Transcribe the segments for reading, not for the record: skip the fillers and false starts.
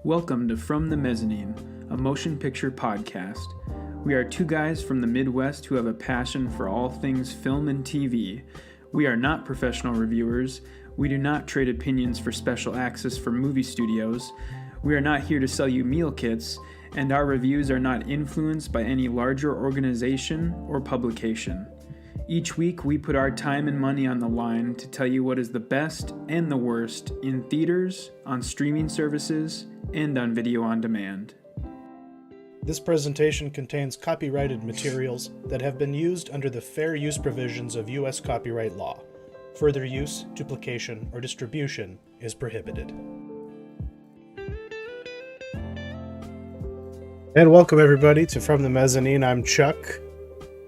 Welcome to From the Mezzanine, a motion picture podcast. We are two guys from the Midwest who have a passion for all things film and TV. We are not professional reviewers. We do not trade opinions for special access from movie studios. We are not here to sell you meal kits, and our reviews are not influenced by any larger organization or publication. Each week, we put our time and money on the line to tell you what is the best and the worst in theaters, on streaming services, and on video on demand. This presentation contains copyrighted materials that have been used under the fair use provisions of U.S. copyright law. Further use, duplication, or distribution is prohibited. And welcome everybody to From the Mezzanine. I'm Chuck.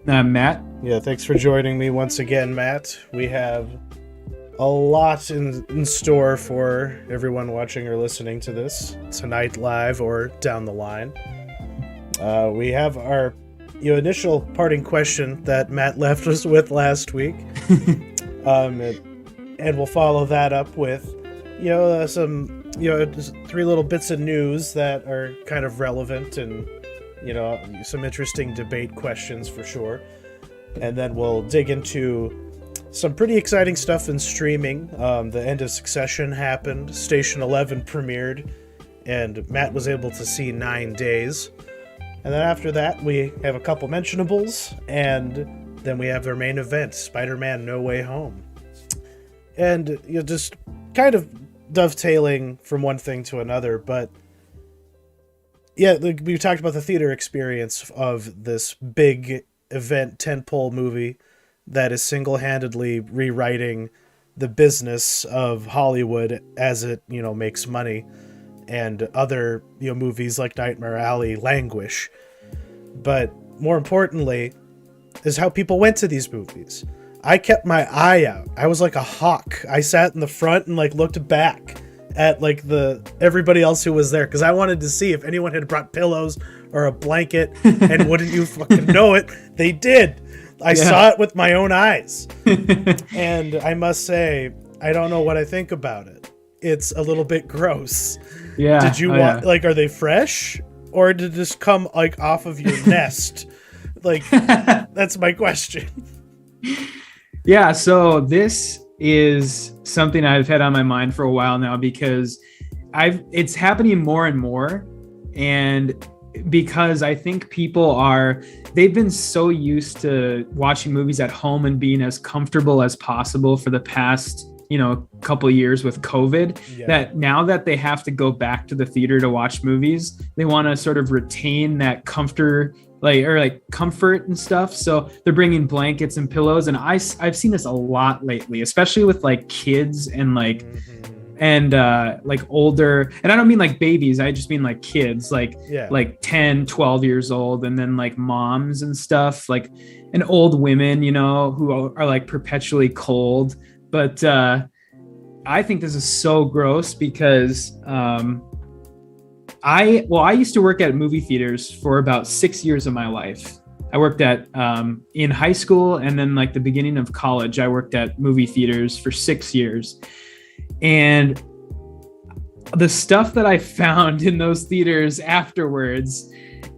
I'm Matt. Yeah, thanks for joining me once again, Matt. We have a lot in store for everyone watching or listening to this tonight live or down the line. We have our initial parting question that Matt left us with last week. And we'll follow that up with some just three little bits of news that are kind of relevant and some interesting debate questions for sure. And then we'll dig into some pretty exciting stuff in streaming. The end of Succession happened, Station 11 premiered, and Matt was able to see 9 Days. And then after that, we have a couple mentionables, and then we have our main event, Spider-Man No Way Home. And just kind of dovetailing from one thing to another, but yeah, we talked about the theater experience of this big event tentpole movie that is single-handedly rewriting the business of Hollywood as it makes money, and other movies like Nightmare Alley languish. But more importantly is how people went to these movies. I kept my eye out. I was like a hawk. I sat in the front and looked back at everybody else who was there, because I wanted to see if anyone had brought pillows or a blanket. And wouldn't you fucking know it, they did. I saw it with my own eyes. And I must say, I don't know what I think about it. It's a little bit gross. Yeah. Did you want are they fresh, or did this come off of your nest? That's my question. Yeah, so this is something I've had on my mind for a while now, because it's happening more and more, and because I think they've been so used to watching movies at home and being as comfortable as possible for the past couple of years with COVID, that now that they have to go back to the theater to watch movies, they want to sort of retain that comfort and stuff. So they're bringing blankets and pillows, and I've seen this a lot lately, especially with kids and older, and I don't mean babies, I just mean kids, 10, 12 years old, and then moms and stuff, and old women, who are perpetually cold. But I think this is so gross because I used to work at movie theaters for about 6 years of my life. I worked at in high school, and then the beginning of college, I worked at movie theaters for 6 years. And the stuff that I found in those theaters afterwards,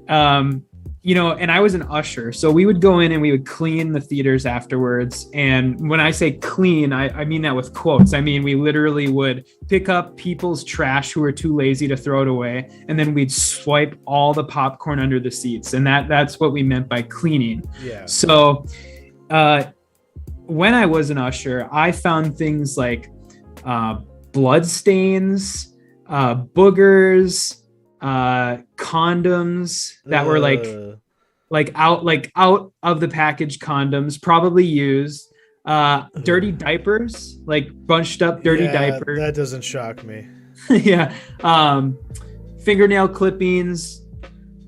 and I was an usher, so we would go in and we would clean the theaters afterwards. And when I say clean, I mean that with quotes. I mean, we literally would pick up people's trash who were too lazy to throw it away, and then we'd swipe all the popcorn under the seats. And that's what we meant by cleaning. Yeah. So when I was an usher, I found things like blood stains, boogers, condoms that were out of the package condoms, probably used, dirty diapers, bunched up dirty diapers. That doesn't shock me. Yeah. Fingernail clippings,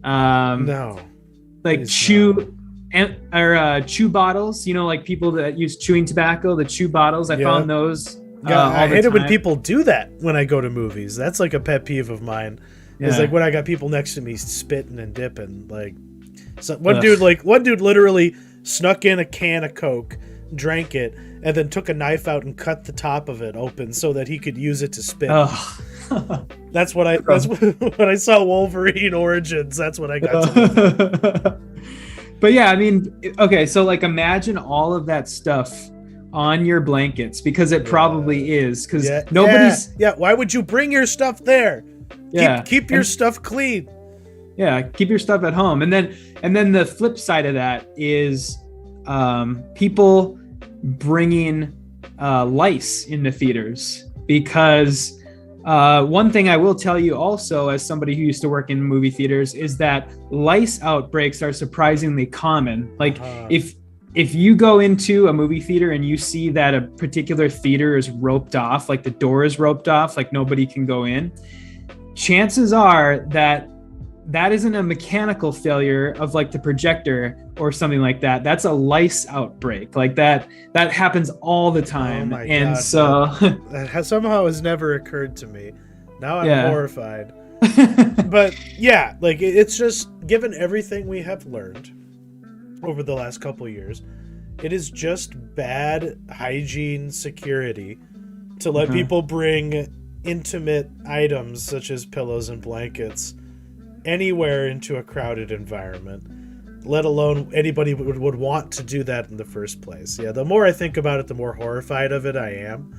no, chew bottles, people that use chewing tobacco, the chew bottles. I found those. I hate it when people do that when I go to movies. That's a pet peeve of mine. It's when I got people next to me spitting and dipping. One dude literally snuck in a can of Coke, drank it, and then took a knife out and cut the top of it open so that he could use it to spit. That's what when I saw Wolverine Origins. That's what I got to look at. But yeah, I mean, okay, so like imagine all of that stuff on your blankets, because it probably is, because nobody's why would you bring your stuff there? Keep your stuff clean. Yeah, keep your stuff at home. And then the flip side of that is people bringing lice into theaters, because one thing I will tell you also, as somebody who used to work in movie theaters, is that lice outbreaks are surprisingly common. Like if you go into a movie theater and you see that a particular theater is roped off, like the door is roped off, like nobody can go in, chances are that isn't a mechanical failure of like the projector or something like that. That's a lice outbreak. Like that happens all the time. Oh my and God, so that somehow has never occurred to me. Now I'm horrified. But yeah, like it's just, given everything we have learned over the last couple years, it is just bad hygiene security to let people bring intimate items such as pillows and blankets anywhere into a crowded environment, let alone anybody would want to do that in the first place. Yeah, the more I think about it, the more horrified of it I am.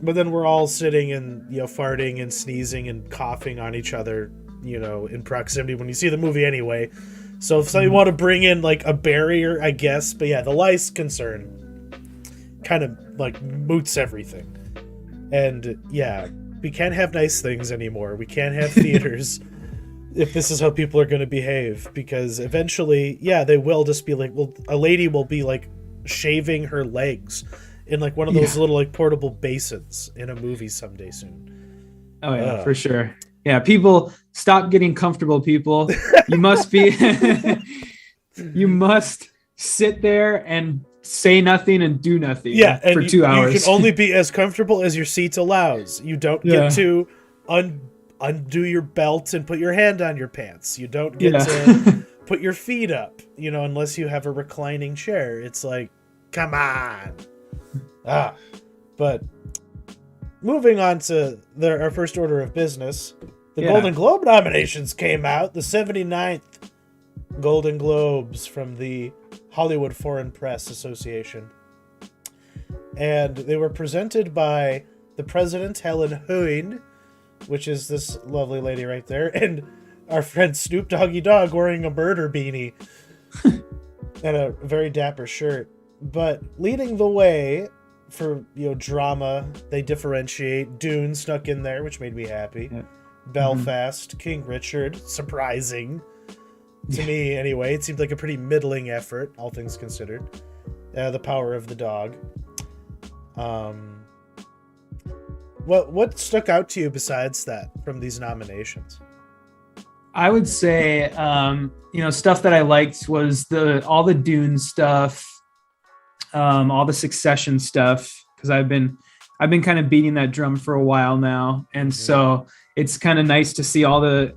But then we're all sitting and, farting and sneezing and coughing on each other, in proximity when you see the movie anyway. So if you want to bring in like a barrier, I guess. But yeah, the lice concern kind of like moots everything. And yeah, we can't have nice things anymore. We can't have theaters if this is how people are going to behave, because eventually, they will just be like, well, a lady will be like shaving her legs in like one of those little like portable basins in a movie someday soon. Oh yeah, for sure. Yeah, people, stop getting comfortable, people. You must be you must sit there and say nothing and do nothing for 2 hours. You can only be as comfortable as your seat allows. You don't get to undo your belt and put your hand on your pants. You don't get to put your feet up, unless you have a reclining chair. It's like, come on. But moving on to our first order of business, the Golden Globe nominations came out. The 79th Golden Globes from the Hollywood Foreign Press Association. And they were presented by the president, Helen Huyn, which is this lovely lady right there, and our friend Snoop Doggy Dogg wearing a murder beanie and a very dapper shirt. But leading the way for drama, they differentiate. Dune snuck in there, which made me happy. Belfast, King Richard, surprising to me anyway. It seemed like a pretty middling effort, all things considered. The Power of the Dog. What stuck out to you besides that from these nominations? I would say, stuff that I liked was all the Dune stuff, all the Succession stuff, because I've been kind of beating that drum for a while now, and so it's kind of nice to see all the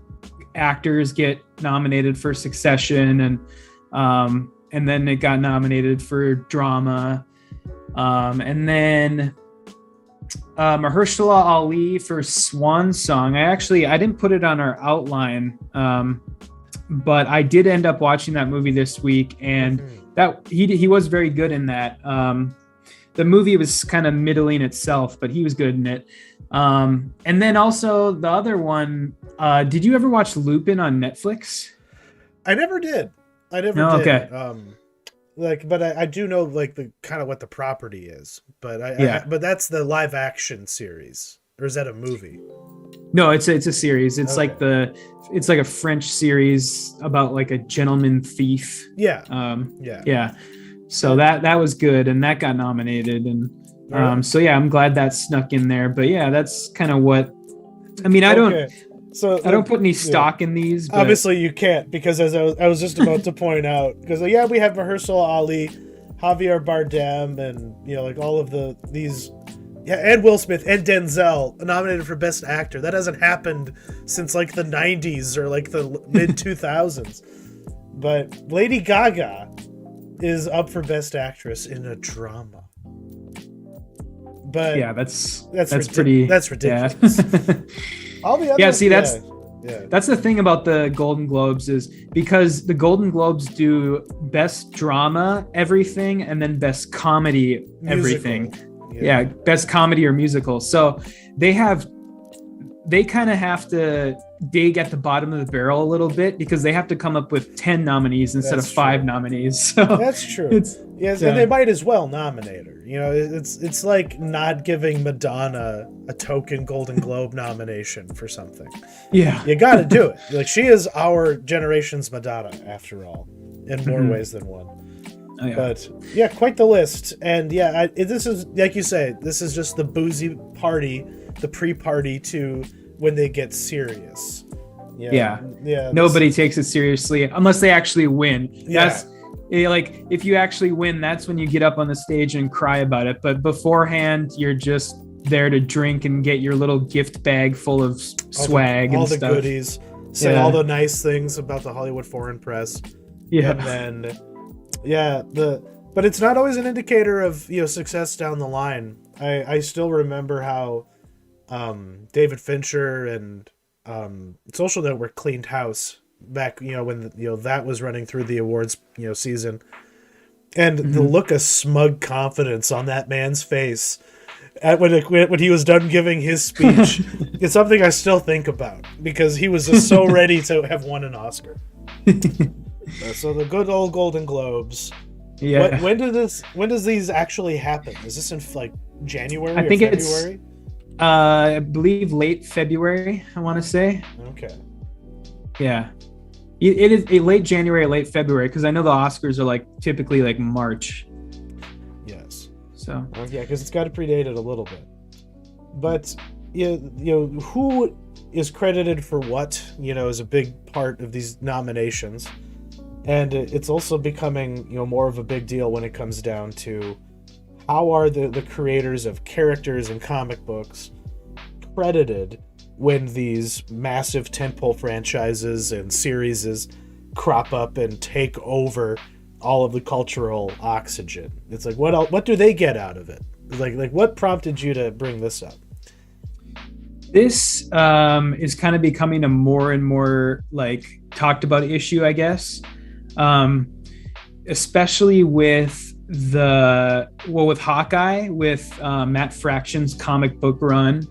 actors get nominated for Succession, and then it got nominated for drama, and then Mahershala Ali for Swan Song. I didn't put it on our outline, but I did end up watching that movie this week, and that he was very good in that. The movie was kind of middling itself, but he was good in it. And then also the other one, did you ever watch Lupin on Netflix? I never did. did. Okay. But I do know like the kind of what the property is, but but that's the live action series, or is that a movie? No, it's a series. It's like it's like a French series about like a gentleman thief. Yeah. So that was good, and that got nominated, and so yeah, I'm glad that snuck in there. But yeah, that's kind of what I mean. I don't put any stock in these. But obviously, you can't, because as I was just about to point out, because we have Mahershala Ali, Javier Bardem, and like all of these. Yeah, and Will Smith and Denzel nominated for Best Actor. That hasn't happened since like the 90s or like the mid 2000s. But Lady Gaga is up for Best Actress in a drama. But Yeah, that's that's pretty. That's ridiculous. Yeah. All the other, Yeah, see, yeah. that's the thing about the Golden Globes is because the Golden Globes do best drama everything and then best comedy everything. Musical. Yeah, best comedy or musical. So they kind of have to dig at the bottom of the barrel a little bit because they have to come up with 10 nominees instead of 5 nominees. So that's true. Yes, and they might as well nominate her. You know, it's like not giving Madonna a token Golden Globe nomination for something. Yeah. You got to do it. Like, she is our generation's Madonna, after all, in more ways than one. Oh, yeah. But yeah, quite the list. And yeah, this is, like you say, this is just the boozy party, the pre-party to when they get serious. Yeah. Nobody takes it seriously unless they actually win. That's like, if you actually win, that's when you get up on the stage and cry about it. But beforehand, you're just there to drink and get your little gift bag full of swag all and the stuff. Goodies, say all the nice things about the Hollywood Foreign Press. Yeah. And then but it's not always an indicator of, you know, success down the line. I still remember how David Fincher and Social Network cleaned house back, you know, when that was running through the awards, you know, season, and the look of smug confidence on that man's face when he was done giving his speech, it's something I still think about because he was just so ready to have won an Oscar. So the good old Golden Globes. Yeah. When does these actually happen? Is this in like January? I think or February? it's I believe late February, I want to say. Okay. Yeah. It is a late January, late February, because I know the Oscars are like typically like March. Yes. So. Well, yeah, because it's got to predate it a little bit. But you know, who is credited for what? You know, is a big part of these nominations, and it's also becoming, you know, more of a big deal when it comes down to how are the creators of characters in comic books credited when these massive tentpole franchises and series crop up and take over all of the cultural oxygen. It's like, what do they get out of it? Like what prompted you to bring this up? This is kind of becoming a more and more like talked about issue, I guess. Especially with with Hawkeye, with Matt Fraction's comic book run.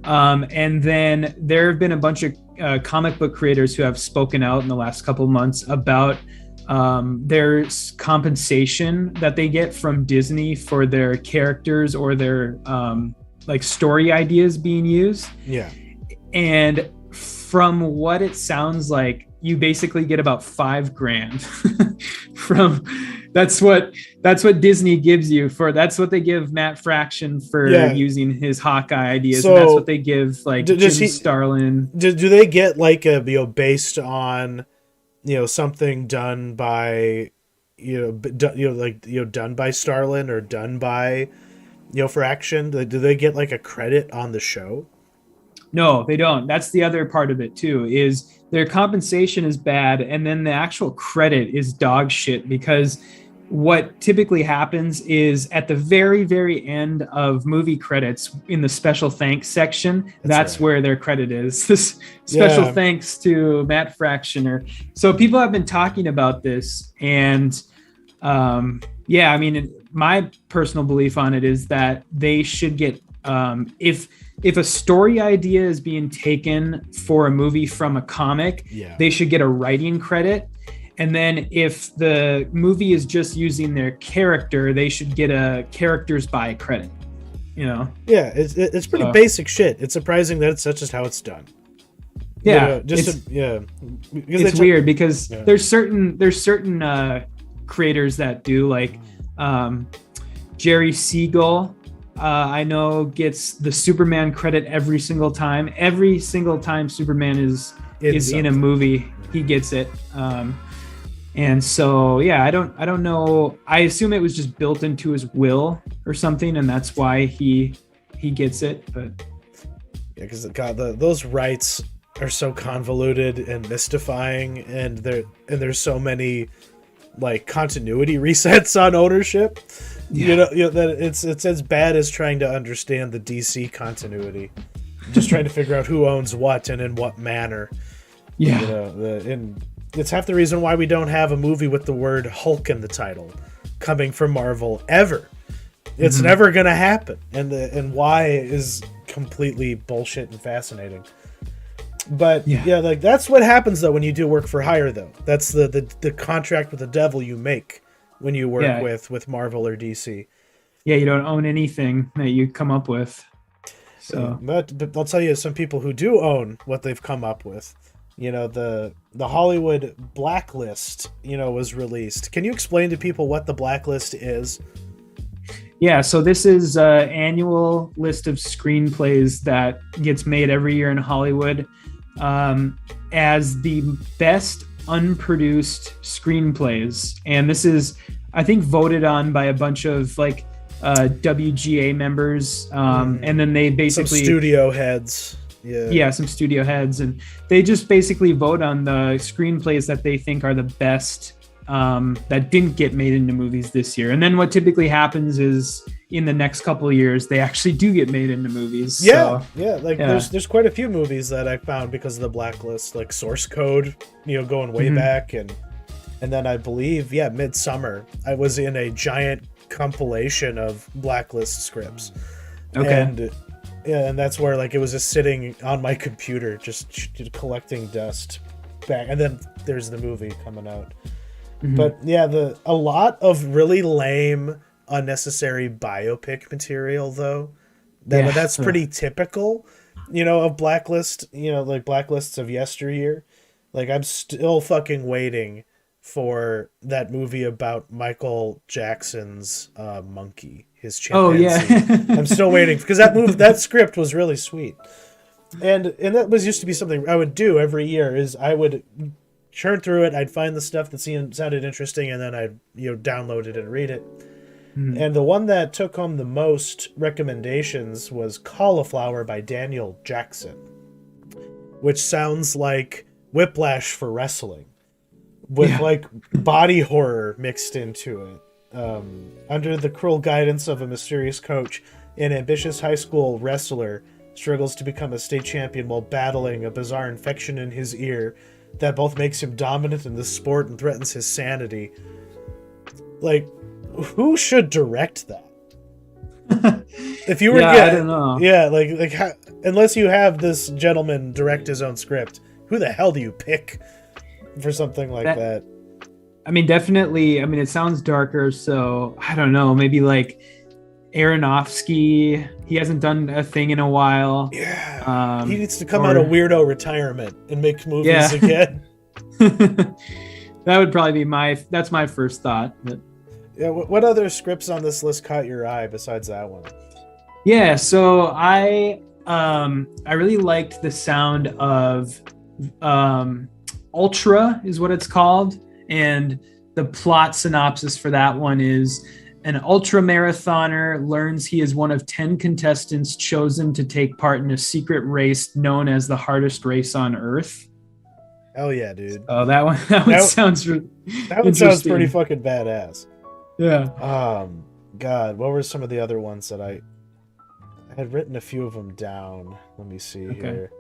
And then there have been a bunch of comic book creators who have spoken out in the last couple of months about their compensation that they get from Disney for their characters or their like story ideas being used. Yeah. And from what it sounds like, you basically get about $5,000 from that's what Disney gives you for, that's what they give Matt Fraction for using his Hawkeye ideas. So, and that's what they give like Jim Starlin. Do they get like a, you know, based on, you know, something done by, done by Starlin or done by, you know, Fraction? Do they get like a credit on the show? No, they don't. That's the other part of it too, is their compensation is bad. And then the actual credit is dog shit, because what typically happens is at the very, very end of movie credits in the special thanks section, that's right, where their credit is. This special thanks to Matt Fractioner. So people have been talking about this, and I mean, my personal belief on it is that they should get, if a story idea is being taken for a movie from a comic, they should get a writing credit. And then if the movie is just using their character, they should get a characters by credit, you know? Yeah, it's pretty basic shit. It's surprising that it's such as how it's done. Yeah. It's weird because there's certain creators that do, like Jerry Siegel, I know, gets the Superman credit every single time. Every single time Superman is in a movie, he gets it. And so, I don't know. I assume it was just built into his will or something, and that's why he gets it. But because those rights are so convoluted and mystifying, and there's so many like continuity resets on ownership Yeah. That it's as bad as trying to understand the DC continuity. Just trying to figure out who owns what and in what manner. Yeah. And it's half the reason why we don't have a movie with the word Hulk in the title coming from Marvel ever. It's never gonna happen, and why is completely bullshit and fascinating. But like that's what happens though when you do work for hire though. That's the contract with the devil you make when you work with Marvel or DC. Yeah, you don't own anything that you come up with. So, but I'll tell you, some people who do own what they've come up with. The Hollywood blacklist, was released. Can you explain to people what the blacklist is? Yeah, so this is an annual list of screenplays that gets made every year in Hollywood as the best unproduced screenplays. And this is, I think, voted on by a bunch of like WGA members. And then they basically... Some studio heads. Yeah, some studio heads. And they just basically vote on the screenplays that they think are the best that didn't get made into movies this year. And then what typically happens is in the next couple of years, they actually do get made into movies. There's quite a few movies that I found because of the blacklist, like Source Code, going way back. And then I believe, Midsummer, I was in a giant compilation of blacklist scripts. Okay. And that's where like it was just sitting on my computer, just collecting dust back. And then there's the movie coming out. But a lot of really lame, unnecessary biopic material though. That's pretty typical, of blacklist. Like blacklists of yesteryear. Like I'm still fucking waiting for that movie about Michael Jackson's monkey, his chimpanzee. Oh yeah, I'm still waiting because that script was really sweet, and that was used to be something I would do every year. Is I would churn through it, I'd find the stuff that sounded interesting, and then I'd download it and read it. And the one that took home the most recommendations was Cauliflower by Daniel Jackson, which sounds like Whiplash for wrestling, with like body horror mixed into it. Under the cruel guidance of a mysterious coach, an ambitious high school wrestler struggles to become a state champion while battling a bizarre infection in his ear that both makes him dominant in the sport and threatens his sanity. Like, who should direct that? If you were I don't know. Unless you have this gentleman direct his own script, who the hell do you pick for something like that? I mean, definitely. I mean, it sounds darker, so I don't know. Maybe like Aronofsky. He hasn't done a thing in a while. Yeah, he needs to come out of weirdo retirement and make movies again. That would probably be that's my first thought. But... Yeah, what other scripts on this list caught your eye besides that one? Yeah, so I really liked the sound of Ultra is what it's called, and the plot synopsis for that one is: an ultra marathoner learns he is one of 10 contestants chosen to take part in a secret race known as the hardest race on Earth. Hell yeah, dude! Oh, that one sounds pretty fucking badass. Yeah. God, what were some of the other ones that I had written a few of them down? Let me see here.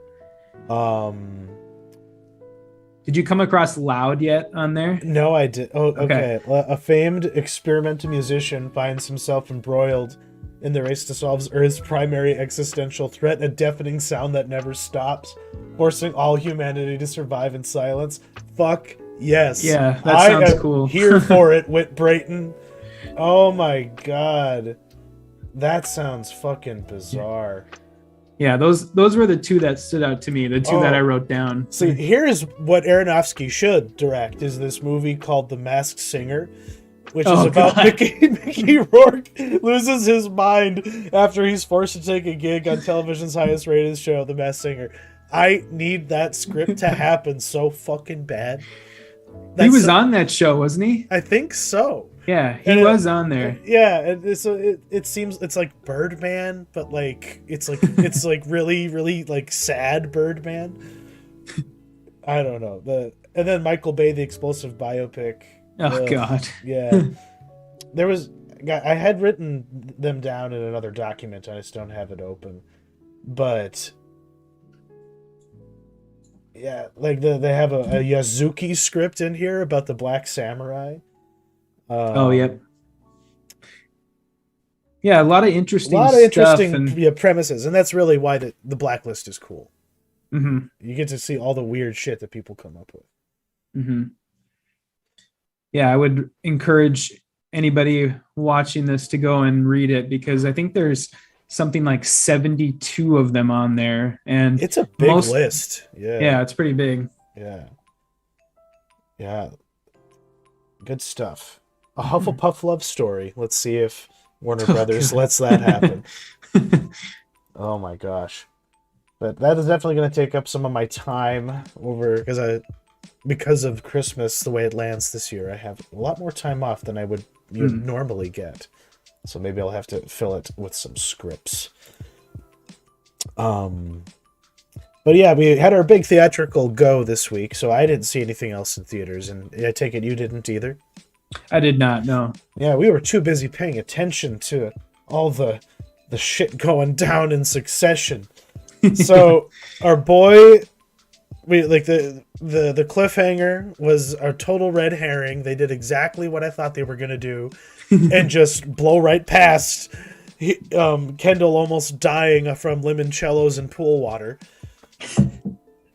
Did you come across Loud yet on there? No, I did. Oh, okay. A famed experimental musician finds himself embroiled in the race to solve Earth's primary existential threat, a deafening sound that never stops, forcing all humanity to survive in silence. Fuck yes. Yeah, that sounds cool. Here for it, Whit Brayton. Oh my god. That sounds fucking bizarre. Yeah, those were the two that stood out to me, the two that I wrote down. So here's what Aronofsky should direct, is this movie called The Masked Singer, which is about Mickey Rourke loses his mind after he's forced to take a gig on television's highest rated show, The Masked Singer. I need that script to happen so fucking bad. He was on that show, wasn't he? I think so. Yeah, he was on there. Yeah, it seems it's like Birdman, but like it's like really really like sad Birdman. I don't know. And then Michael Bay, the explosive biopic. Oh god. Yeah. There was I had written them down in another document. I just don't have it open. But yeah, like they have a Yazuki script in here about the Black Samurai. Oh, yep. Yeah, a lot of interesting premises, and that's really why the blacklist is cool. Mm-hmm. You get to see all the weird shit that people come up with. Mm-hmm. Yeah, I would encourage anybody watching this to go and read it, because I think there's something like 72 of them on there, and it's a big list. Yeah, it's pretty big. Yeah, good stuff. A Hufflepuff love story. Let's see if Warner Brothers lets that happen. Oh my gosh. But that is definitely going to take up some of my time because of Christmas, the way it lands this year. I have a lot more time off than I would normally get. So maybe I'll have to fill it with some scripts. But yeah, we had our big theatrical go this week, so I didn't see anything else in theaters, and I take it you didn't either? I did not, no. Yeah, we were too busy paying attention to all the shit going down in succession. So our boy, we like the cliffhanger was a total red herring. They did exactly what I thought they were gonna do, and just blow right past Kendall almost dying from limoncellos and pool water.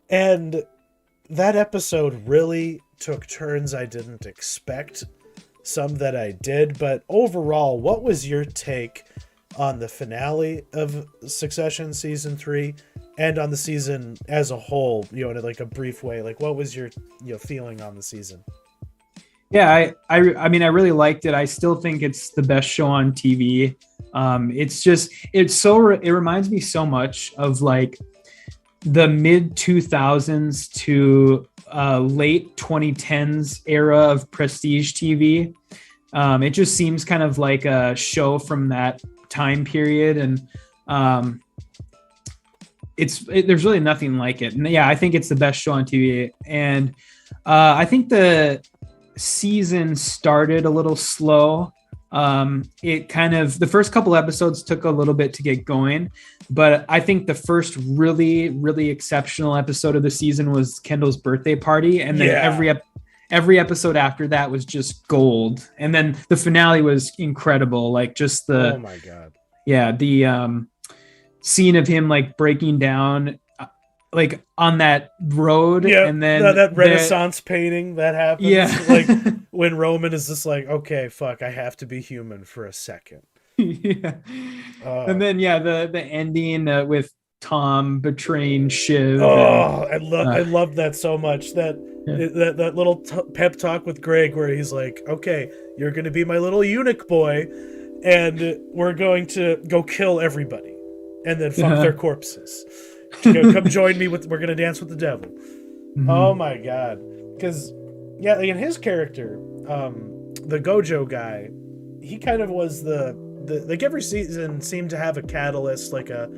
And that episode really took turns I didn't expect. Some that I did, but overall, what was your take on the finale of Succession season 3 and on the season as a whole, in like a brief way? Like, what was your feeling on the season? Yeah, I mean, I really liked it. I still think it's the best show on TV. It reminds me so much of like the mid 2000s to late 2010s era of prestige TV. It just seems kind of like a show from that time period, and there's really nothing like it. And yeah, I think it's the best show on TV. And I think the season started a little slow. The first couple episodes took a little bit to get going, but I think the first really, really exceptional episode of the season was Kendall's birthday party. And then every episode after that was just gold. And then the finale was incredible. Like just oh my God. Yeah. The scene of him like breaking down like on that road, and then that Renaissance painting that happens. Yeah. Like when Roman is just like, okay, fuck, I have to be human for a second. Yeah. And then the ending with Tom betraying Shiv. I love that so much. That little pep talk with Greg where he's like, okay, you're gonna be my little eunuch boy, and we're going to go kill everybody and then fuck their corpses. Come join me we're gonna dance with the devil. Mm-hmm. Oh my God. Because in his character, the Gojo guy, he kind of was the like every season seemed to have a catalyst, like a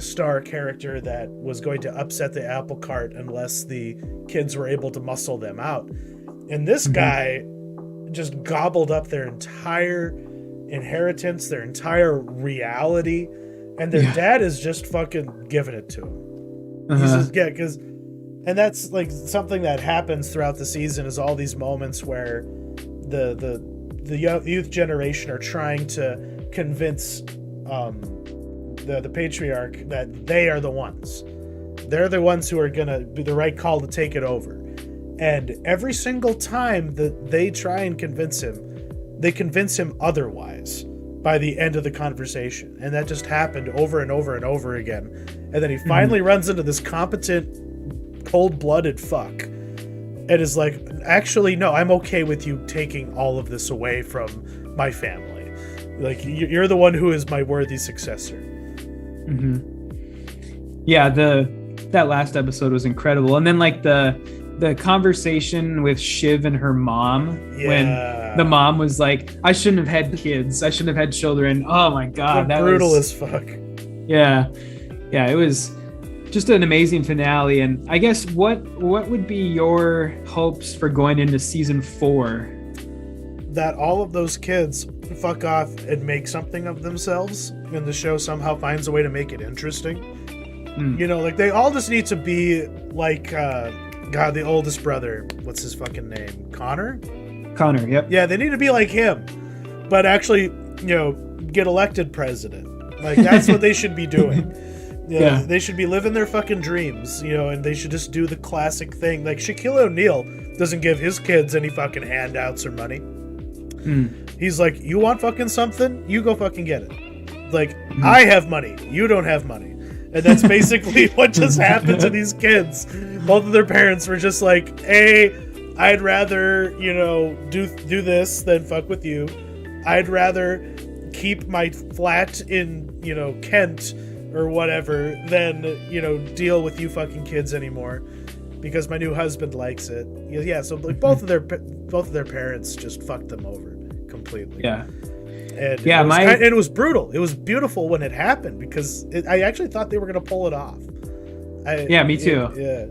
star character that was going to upset the apple cart unless the kids were able to muscle them out. And this guy just gobbled up their entire inheritance, their entire reality, and their dad is just fucking giving it to him. He's just, and that's like something that happens throughout the season, is all these moments where the youth generation are trying to convince the patriarch that they are the ones. They're the ones who are gonna be the right call to take it over. And every single time that they try and convince him, they convince him otherwise by the end of the conversation. And that just happened over and over and over again. And then he finally runs into this competent, cold-blooded fuck and is like, actually, no, I'm okay with you taking all of this away from my family. Like, you're the one who is my worthy successor. Yeah, that last episode was incredible. And then like the conversation with Shiv and her mom, when the mom was like, I shouldn't have had kids, I shouldn't have had children. Oh my God, that brutal was as fuck. Yeah, it was just an amazing finale. And I guess what would be your hopes for going into season 4? that all of those kids fuck off and make something of themselves, and the show somehow finds a way to make it interesting. You know, like, they all just need to be like, God, the oldest brother. What's his fucking name? Connor? Connor, yep. Yeah, they need to be like him, but actually, you know, get elected president. Like, that's what they should be doing. Yeah, they should be living their fucking dreams, you know, and they should just do the classic thing. Like, Shaquille O'Neal doesn't give his kids any fucking handouts or money. He's like, you want fucking something? You go fucking get it. Like, I have money. You don't have money. And that's basically what just happened to these kids. Both of their parents were just like, hey, I'd rather, you know, do this than fuck with you. I'd rather keep my flat in, you know, Kent or whatever than, you know, deal with you fucking kids anymore because my new husband likes it. Yeah, so like both of their parents just fucked them over completely. Yeah. And yeah, it was brutal. It was beautiful when it happened because I actually thought they were going to pull it off. Me too. Yeah.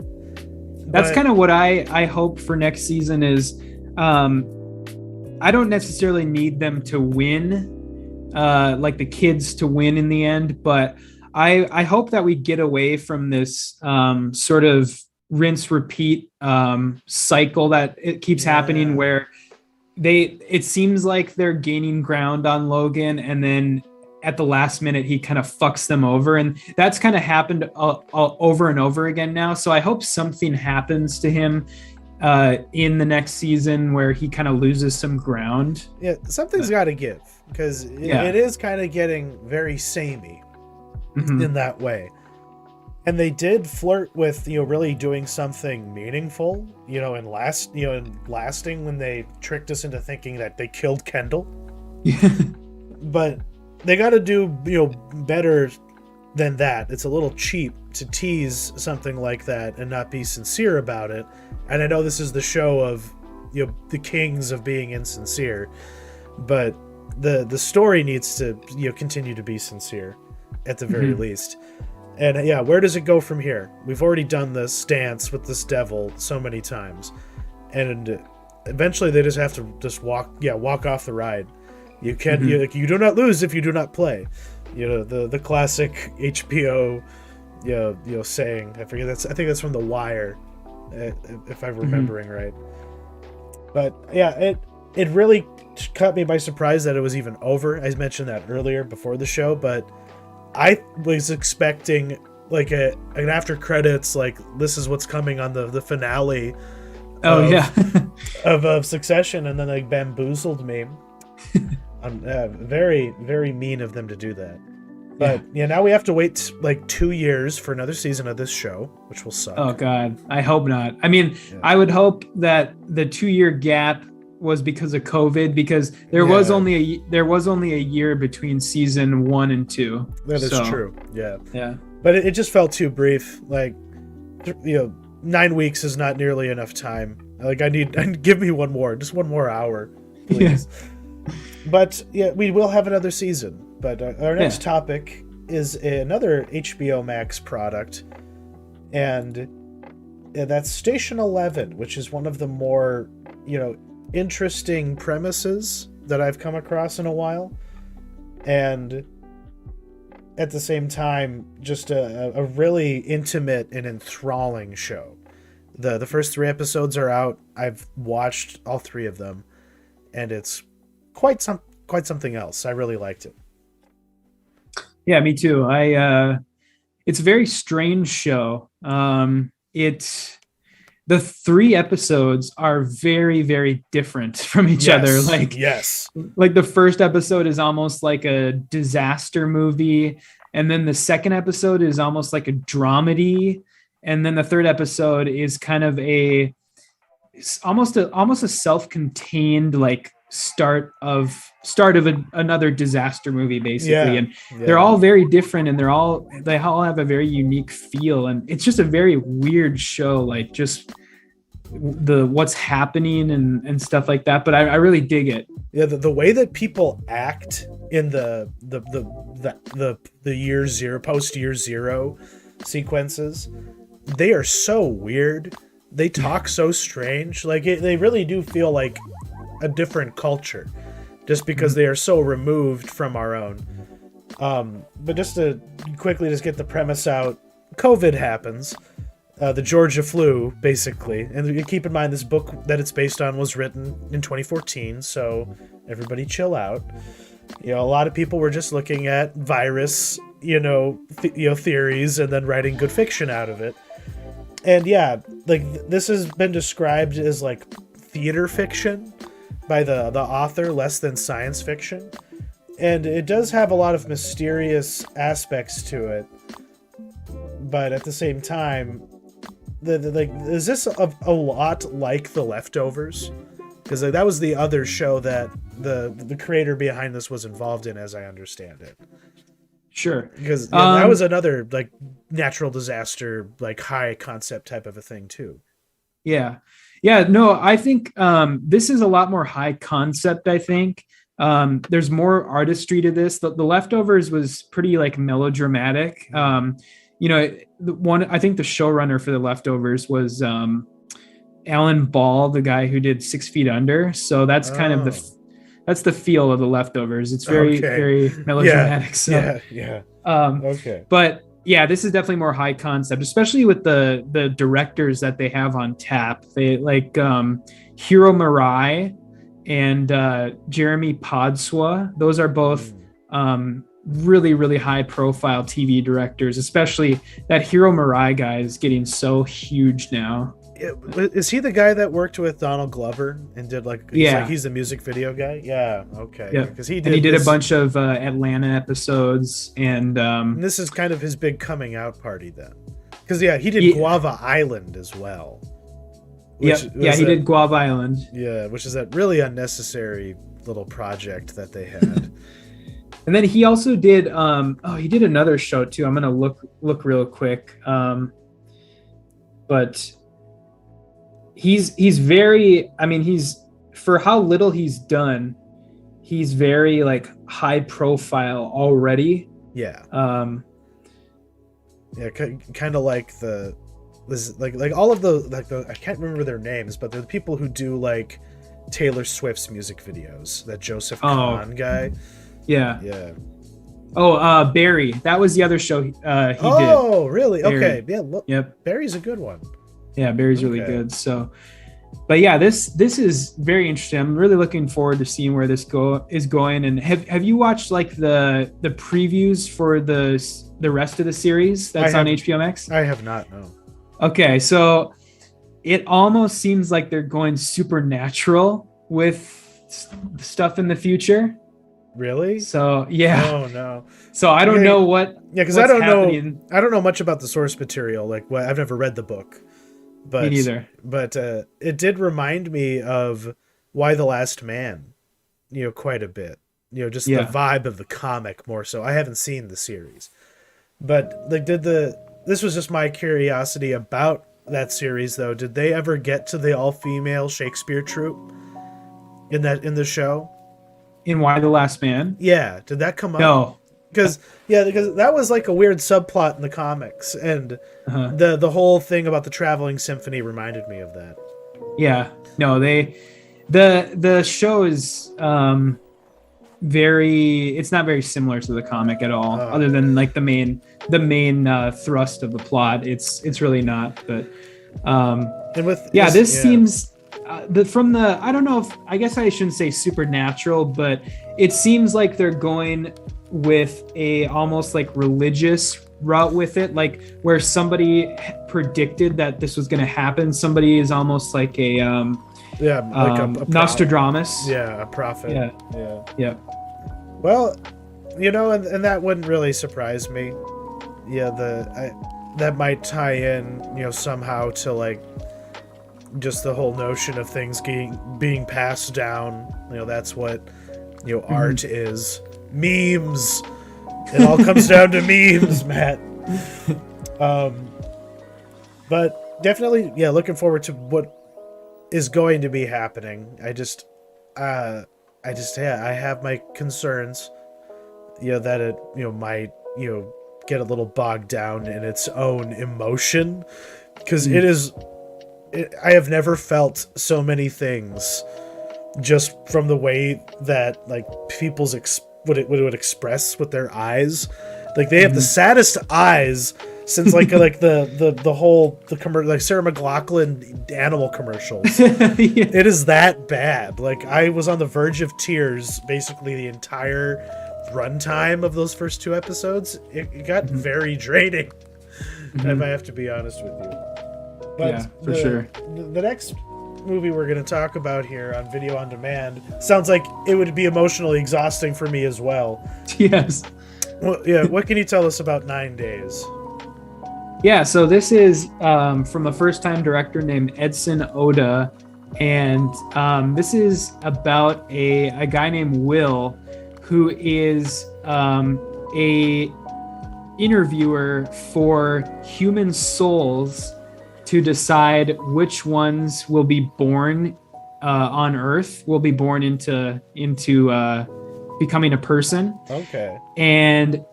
That's kind of what I hope for next season is I don't necessarily need them to win, like the kids to win in the end, but I hope that we get away from this sort of rinse repeat cycle that it keeps happening where it seems like they're gaining ground on Logan, and then at the last minute he kind of fucks them over, and that's kind of happened over and over again now. So I hope something happens to him in the next season where he kind of loses some ground. Yeah, something's got to give because it is kind of getting very samey in that way. And they did flirt with, you know, really doing something meaningful, you know, and lasting when they tricked us into thinking that they killed Kendall. But they got to do, you know, better than that. It's a little cheap to tease something like that and not be sincere about it. And I know this is the show of, you know, the kings of being insincere, but the story needs to, you know, continue to be sincere at the very least. And yeah, where does it go from here? We've already done this dance with this devil so many times, and eventually they just have to walk off the ride. You can't. You do not lose if you do not play. You know, the classic HBO, you know, saying. I think that's from The Wire, if I'm remembering right. But yeah, it really caught me by surprise that it was even over. I mentioned that earlier before the show, but I was expecting like an after credits, like this is what's coming on the finale. Of Succession, and then they bamboozled me. Very, very mean of them to do that. But now we have to wait like 2 years for another season of this show, which will suck. Oh God, I hope not. I mean, I would hope that the 2-year gap was because of COVID, because there was only a year between season 1 and 2. That is true. Yeah. But it just felt too brief. Like, you know, 9 weeks is not nearly enough time. Like, I give me just one more hour, please. But yeah, we will have another season. But our next topic is another HBO Max product, and that's Station 11, which is one of the more, you know, interesting premises that I've come across in a while, and at the same time just a really intimate and enthralling show. The first 3 episodes are out. I've watched all 3 of them, and it's quite something else. I really liked it. Yeah, me too. It's a very strange show. The 3 episodes are very, very different from each other. Like the first episode is almost like a disaster movie, and then the second episode is almost like a dramedy, and then the third episode is kind of almost a self-contained like start of another disaster movie, basically. And they're all very different, and they all have a very unique feel, and it's just a very weird show, like just what's happening and stuff like that. But I really dig it. Yeah, the way that people act in the year 0, post year 0 sequences, they are so weird. They talk so strange. Like they really do feel like a different culture, just because they are so removed from our own. But just to quickly just get the premise out, COVID happens. The Georgia flu, basically. And keep in mind, this book that it's based on was written in 2014, so everybody chill out. A lot of people were just looking at virus, theories and then writing good fiction out of it. And yeah, like this has been described as like theater fiction by the author, less than science fiction. And it does have a lot of mysterious aspects to it. But at the same time, is this a lot like The Leftovers? Because that was the other show that the creator behind this was involved in, as I understand it. Sure. Because that was another like natural disaster, like high concept type of a thing too. Yeah. No, I think this is a lot more high concept. I think there's more artistry to this. The Leftovers was pretty like melodramatic. I think the showrunner for The Leftovers was Alan Ball, the guy who did 6 Feet Under. So that's kind of that's the feel of The Leftovers. It's very, very melodramatic. Okay. But yeah, this is definitely more high concept, especially with the directors that they have on tap. They like Hiro Murai and Jeremy Podswa. Those are both really, really high profile TV directors, especially that Hiro Murai guy is getting so huge now. Is he the guy that worked with Donald Glover and did he's the music video guy? Yeah. Okay. Yeah. Because he did a bunch of Atlanta episodes, and this is kind of his big coming out party then. Because he did Guava Island as well. He did Guava Island. Yeah, which is that really unnecessary little project that they had. And then he also did he did another show too. I'm gonna look real quick. But he's very, he's, for how little he's done, he's very like high profile already. Yeah. Kind of like all of the I can't remember their names, but they're the people who do like Taylor Swift's music videos. That Joseph Kahn guy. Yeah. Yeah. Oh, Barry. That was the other show he did. Oh, really? Barry. Okay. Yeah. Look, yep. Barry's a good one. Yeah, Barry's really good. So, but yeah, this is very interesting. I'm really looking forward to seeing where this is going. And have you watched like the previews for the rest of the series that's on HBO Max? I have not. No. Okay, so it almost seems like they're going supernatural with stuff in the future. Really? So yeah. Oh no. So I don't know what. Yeah, because I don't know much about the source material. Like, I've never read the book. But, me neither. But it did remind me of Why the Last Man, quite a bit. Just the vibe of the comic more so. I haven't seen the series, but like, this was just my curiosity about that series though. Did they ever get to the all-female Shakespeare troupe in the show? In Why the Last Man? Yeah. Did that come up? No. Because that was like a weird subplot in the comics, and the whole thing about the traveling symphony reminded me of that. Yeah, no, the show is it's not very similar to the comic at all, other than like the main thrust of the plot. It's really not, but this seems. I don't know if, I guess I shouldn't say supernatural, but it seems like they're going with a almost like religious route with it, like where somebody predicted that this was going to happen. Somebody is almost like a Nostradamus. Yeah, a prophet. Yeah. Well, and that wouldn't really surprise me. Yeah, that might tie in, somehow to like just the whole notion of things being passed down. That's what art is. Memes. It all comes down to memes, Matt. But definitely, looking forward to what is going to be happening. I have my concerns, that it, might, get a little bogged down in its own emotion, because I have never felt so many things just from the way that like people's what it would express with their eyes. Like they have the saddest eyes since like the whole like Sarah McLachlan animal commercials. Yeah. It is that bad. Like I was on the verge of tears basically the entire runtime of those first 2 episodes. It got very draining, if I have to be honest with you. But yeah, for sure. The next movie we're going to talk about here on Video on Demand sounds like it would be emotionally exhausting for me as well. Yes. Well, yeah. What can you tell us about 9 Days? Yeah, so this is from a first-time director named Edson Oda, and this is about a guy named Will, who is a interviewer for human souls to decide which ones will be born on Earth, will be born into becoming a person. Okay. And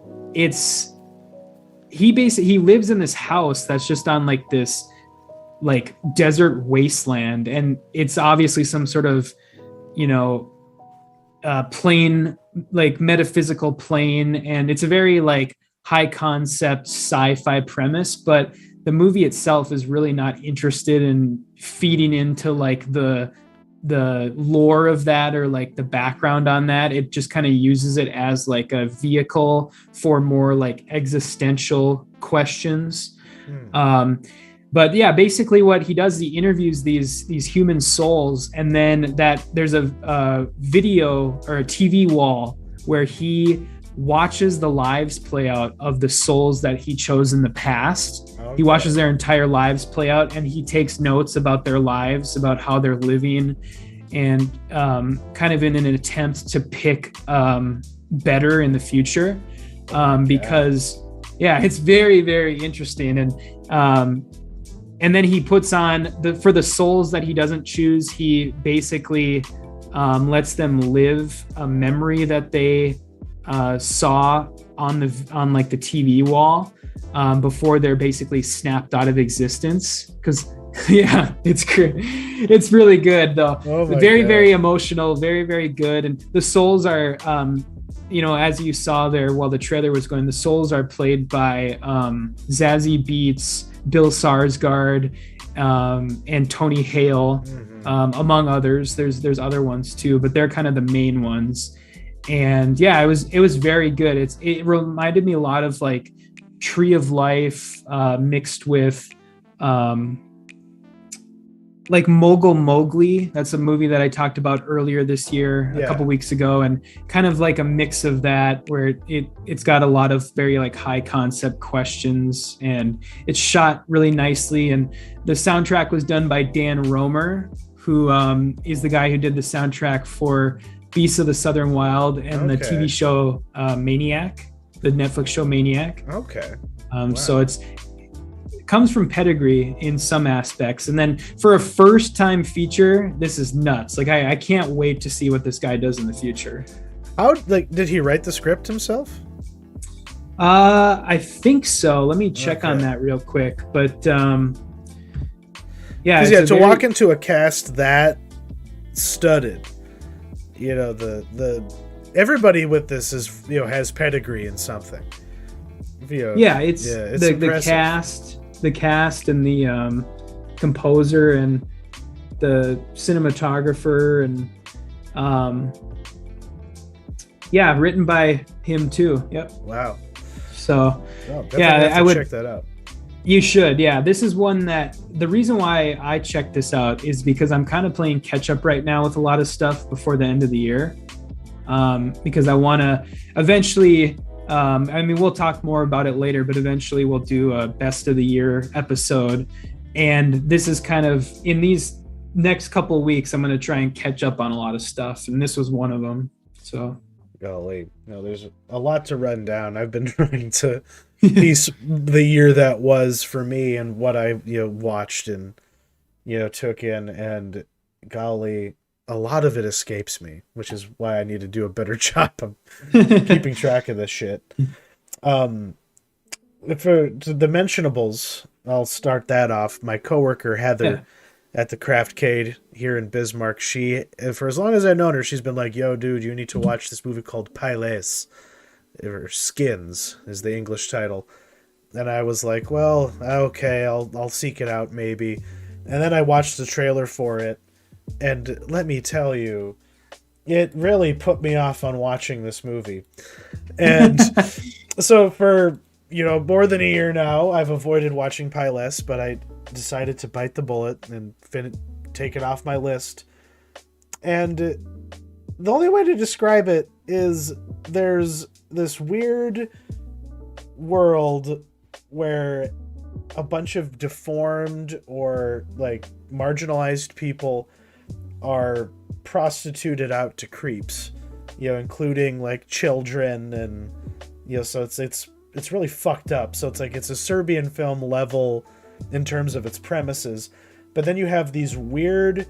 he lives in this house that's just on like this like desert wasteland, and it's obviously some sort of, you know, plane, like metaphysical plane, and it's a very like high concept sci-fi premise, but the movie itself is really not interested in feeding into like the lore of that or like the background on that. It just kind of uses it as like a vehicle for more like existential questions. But yeah, basically what he does is he interviews these human souls, and then that there's a video or a TV wall where he watches the lives play out of the souls that he chose in the past. Okay. He watches their entire lives play out, and he takes notes about their lives, about how they're living, and kind of in an attempt to pick better in the future. Because yeah, it's very, very interesting. And then he puts on for the souls that he doesn't choose, he basically lets them live a memory that they saw on like the TV wall before they're basically snapped out of existence. Because yeah, it's great. It's really good though. Very, very emotional, very, very good. And the souls are, you know, as you saw there while the trailer was going, the souls are played by Zazie Beetz, Bill Skarsgård, and Tony Hale, among others. There's other ones too, but they're kind of the main ones. And yeah, it was very good. It reminded me a lot of like Tree of Life mixed with like Mogul Mowgli. That's a movie that I talked about earlier this year, a couple weeks ago, and kind of like a mix of that where it's got a lot of very like high concept questions, and it's shot really nicely. And the soundtrack was done by Dan Romer, who is the guy who did the soundtrack for Beasts of the Southern Wild and the TV show Maniac, the Netflix show Maniac. Okay. Wow. So it comes from pedigree in some aspects. And then for a first time feature, this is nuts. Like I can't wait to see what this guy does in the future. How did he write the script himself? I think so. Let me check on that real quick. But yeah, to walk into a cast that studded, you know, the everybody with this is, you know, has pedigree in something. You know, it's the cast and the composer and the cinematographer, and written by him too. Yep. Wow. So I would check that out. You should. Yeah, this is one that the reason why I checked this out is because I'm kind of playing catch up right now with a lot of stuff before the end of the year, because I want to eventually. I mean, we'll talk more about it later, but eventually we'll do a best of the year episode. And this is kind of in these next couple of weeks, I'm going to try and catch up on a lot of stuff. And this was one of them. So, golly, no, there's a lot to run down. I've been trying to piece the year that was for me and what I, watched and, took in, and golly, a lot of it escapes me, which is why I need to do a better job of keeping track of this shit. For the Mentionables, I'll start that off. My coworker Heather at the Craftcade here in Bismarck. She, for as long as I've known her, she's been like, "Yo, dude, you need to watch this movie called Pieles, or Skins is the English title." And I was like, "Well, okay, I'll seek it out maybe." And then I watched the trailer for it, and let me tell you, it really put me off on watching this movie. And so for, more than a year now, I've avoided watching Pieles, but I decided to bite the bullet and take it off my list. And the only way to describe it is there's this weird world where a bunch of deformed or like marginalized people are prostituted out to creeps, including like children, and so it's really fucked up. So it's like it's a Serbian film level in terms of its premises, but then you have these weird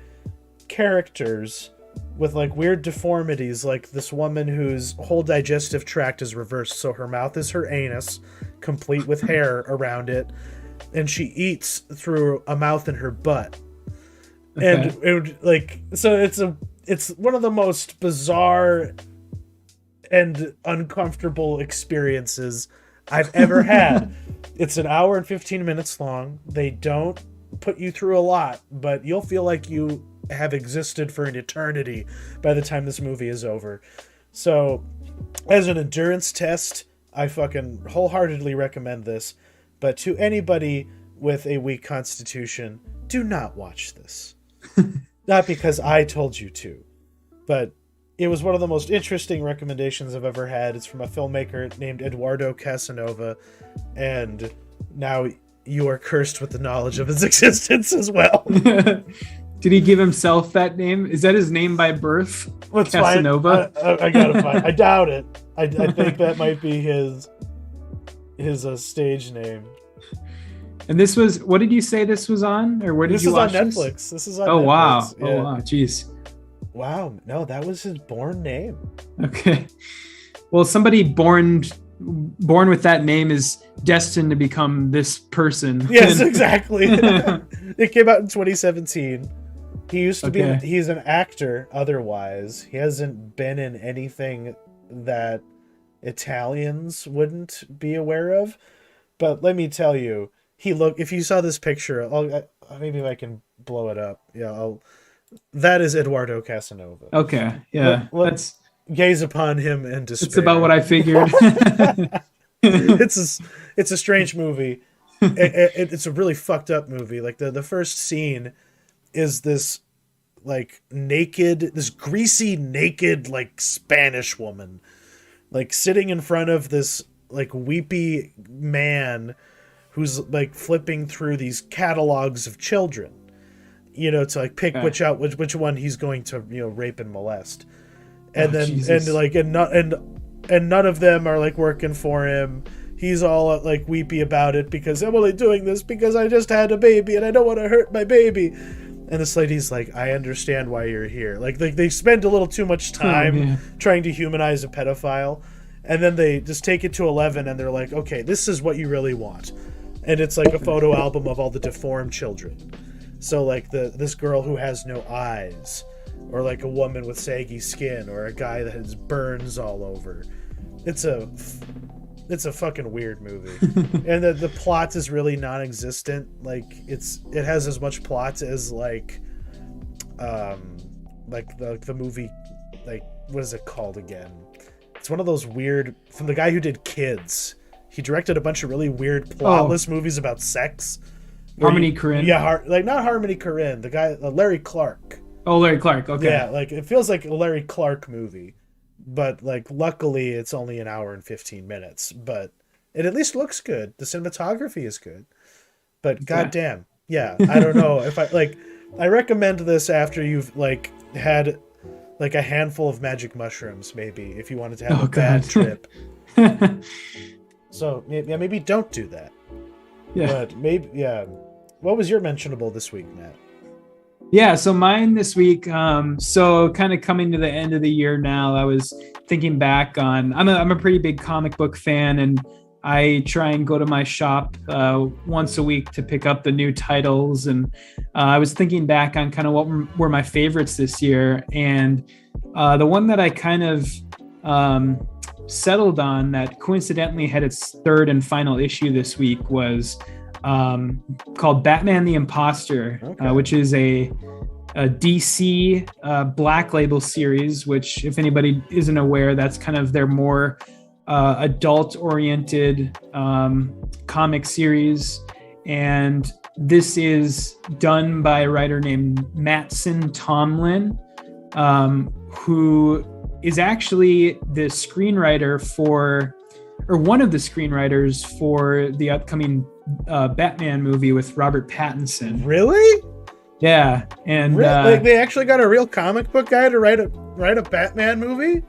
characters with like weird deformities, like this woman whose whole digestive tract is reversed, so her mouth is her anus, complete with hair around it, and she eats through a mouth in her butt. Okay. And it's one of the most bizarre and uncomfortable experiences I've ever had. It's an hour and 15 minutes long. They don't put you through a lot, but you'll feel like you have existed for an eternity by the time this movie is over. So, as an endurance test, I fucking wholeheartedly recommend this. But to anybody with a weak constitution, do not watch this. Not because I told you to, but it was one of the most interesting recommendations I've ever had. It's from a filmmaker named Eduardo Casanova, and now you are cursed with the knowledge of his existence as well. Did he give himself that name? Is that his name by birth? What's Casanova? I gotta find. I doubt it. I think that might be his stage name. And this was, what did you say this was on? Or where did you watch this? This is on Netflix. Oh, Netflix. wow. Yeah. Oh, wow. Jeez. Wow. No, that was his born name. Okay. Well, somebody born with that name is destined to become this person. Yes, exactly. It came out in 2017. He used to be, he's an actor otherwise. He hasn't been in anything that Italians wouldn't be aware of. But let me tell you, if you saw this picture, maybe if I can blow it up. Yeah, that is Eduardo Casanova. Okay, yeah. Let's gaze upon him and despair. It's about what I figured. It's a strange movie. It's a really fucked up movie. Like the first scene is this like this greasy naked like Spanish woman like sitting in front of this like weepy man who's like flipping through these catalogs of children, to like pick which one he's going to rape and molest, and and none of them are like working for him. He's all like weepy about it because I'm only doing this because I just had a baby and I don't want to hurt my baby. And this lady's like, I understand why you're here. Like they spend a little too much time trying to humanize a pedophile, and then they just take it to 11 and they're like, okay, this is what you really want. And it's like a photo album of all the deformed children. So like this girl who has no eyes, or like a woman with saggy skin, or a guy that has burns all over. It's a fucking weird movie. And the plot is really non-existent. Like it has as much plot as like the movie, like, what is it called again? It's one of those weird, from the guy who did Kids. He directed a bunch of really weird plotless movies about sex. Harmony Korine? Yeah, not Harmony Korine. The guy, Larry Clark. Oh, Larry Clark. Okay. Yeah, like it feels like a Larry Clark movie. But like luckily it's only an hour and 15 minutes. But it at least looks good. The cinematography is good. But goddamn. Yeah, I don't know. If I recommend this after you've like had like a handful of magic mushrooms, maybe, if you wanted to have a bad trip. So maybe don't do that. Yeah. But maybe What was your mentionable this week, Matt? Yeah, so mine this week. So kind of coming to the end of the year now, I was thinking back on. I'm a pretty big comic book fan, and I try and go to my shop once a week to pick up the new titles. And I was thinking back on kind of what were my favorites this year. And the one that I kind of settled on that coincidentally had its third and final issue this week was called Batman the Imposter, which is a DC Black Label series, which if anybody isn't aware, that's kind of their more adult-oriented comic series. And this is done by a writer named Mattson Tomlin, who is actually the screenwriter for, or one of the screenwriters for the upcoming Batman movie with Robert Pattinson. Really? Yeah. And like they actually got a real comic book guy to write a Batman movie?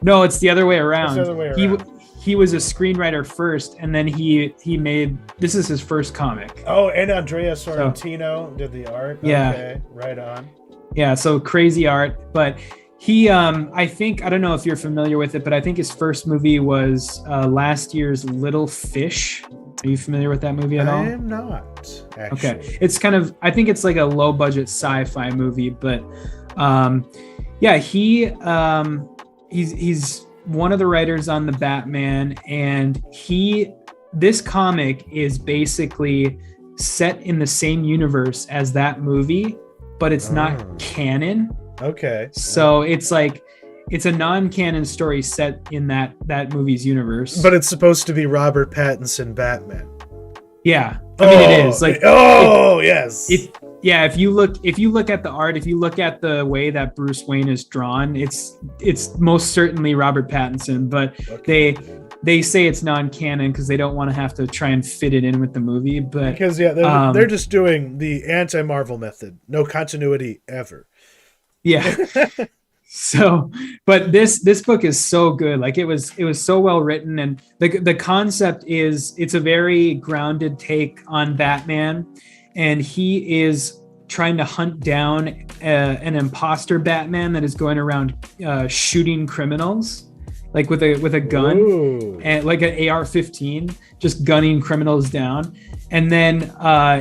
No, it's the other way around. It's the other way around. He was a screenwriter first, and then he made, this is his first comic. Oh, and Andrea Sorrentino did the art. Yeah. Okay, right on. Yeah, so crazy art. But he, I think, I don't know if you're familiar with it, but I think his first movie was last year's Little Fish. Are you familiar with that movie at all? I am not, actually. Okay. It's kind of, I think it's like a low budget sci-fi movie, but yeah, he's one of the writers on the Batman, and this comic is basically set in the same universe as that movie, but it's not canon. Okay. So it's like, it's a non-canon story set in that movie's universe. But it's supposed to be Robert Pattinson Batman. Yeah. I mean, it is. Like, yes. Yeah, if you look at the art, if you look at the way that Bruce Wayne is drawn, it's most certainly Robert Pattinson, but they say it's non-canon because they don't want to have to try and fit it in with the movie. But because they're just doing the anti-Marvel method, no continuity ever. Yeah. So, but this book is so good. Like it was so well written, and the concept is, it's a very grounded take on Batman, and he is trying to hunt down an imposter Batman that is going around shooting criminals, like with a gun. Ooh. And like an AR-15, just gunning criminals down. And then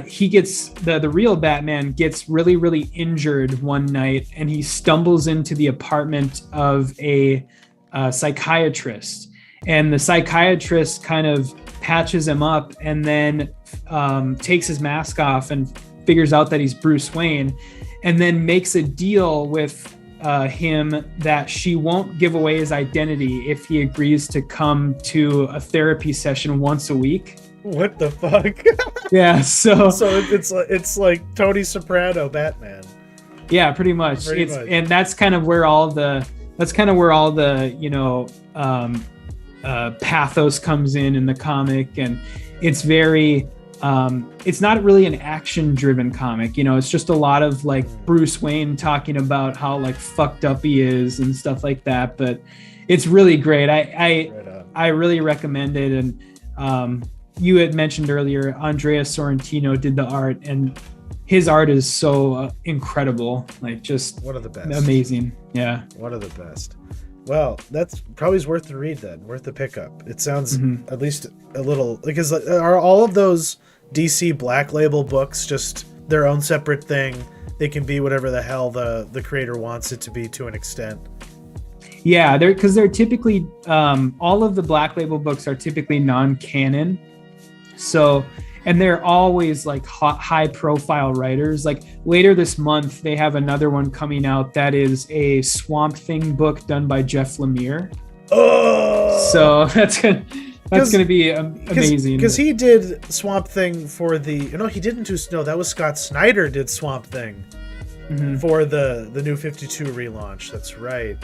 he gets, the real Batman gets really, really injured one night, and he stumbles into the apartment of a psychiatrist. And the psychiatrist kind of patches him up, and then takes his mask off and figures out that he's Bruce Wayne, and then makes a deal with him that she won't give away his identity if he agrees to come to a therapy session once a week. What the fuck? Yeah, so it's like Tony Soprano Batman. Yeah, pretty much. And that's kind of where all the pathos comes in the comic, and it's very it's not really an action driven comic, it's just a lot of like Bruce Wayne talking about how like fucked up he is and stuff like that, but it's really great. I really recommend it. And you had mentioned earlier, Andrea Sorrentino did the art, and his art is so incredible, like just one of the best. Amazing. Yeah, one of the best. Well, that's probably worth the read then, worth the pickup. It sounds at least a little, because are all of those DC Black Label books just their own separate thing? They can be whatever the hell the creator wants it to be to an extent. Yeah, they're typically all of the Black Label books are typically non-canon. So, and they're always like high profile writers. Like later this month, they have another one coming out that is a Swamp Thing book done by Jeff Lemire. Oh! So that's gonna be amazing. Because he did Swamp Thing for he didn't do that was Scott Snyder did Swamp Thing for the New 52 relaunch. That's right.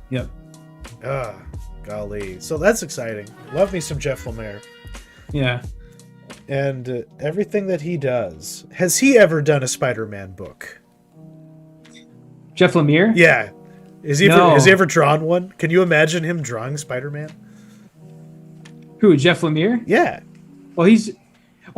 Yep. Golly. So that's exciting. Love me some Jeff Lemire. Yeah. And everything that he does. Has he ever done a Spider-Man book? Jeff Lemire? Yeah. Has he ever drawn one? Can you imagine him drawing Spider-Man? Who, Jeff Lemire? Yeah. Well,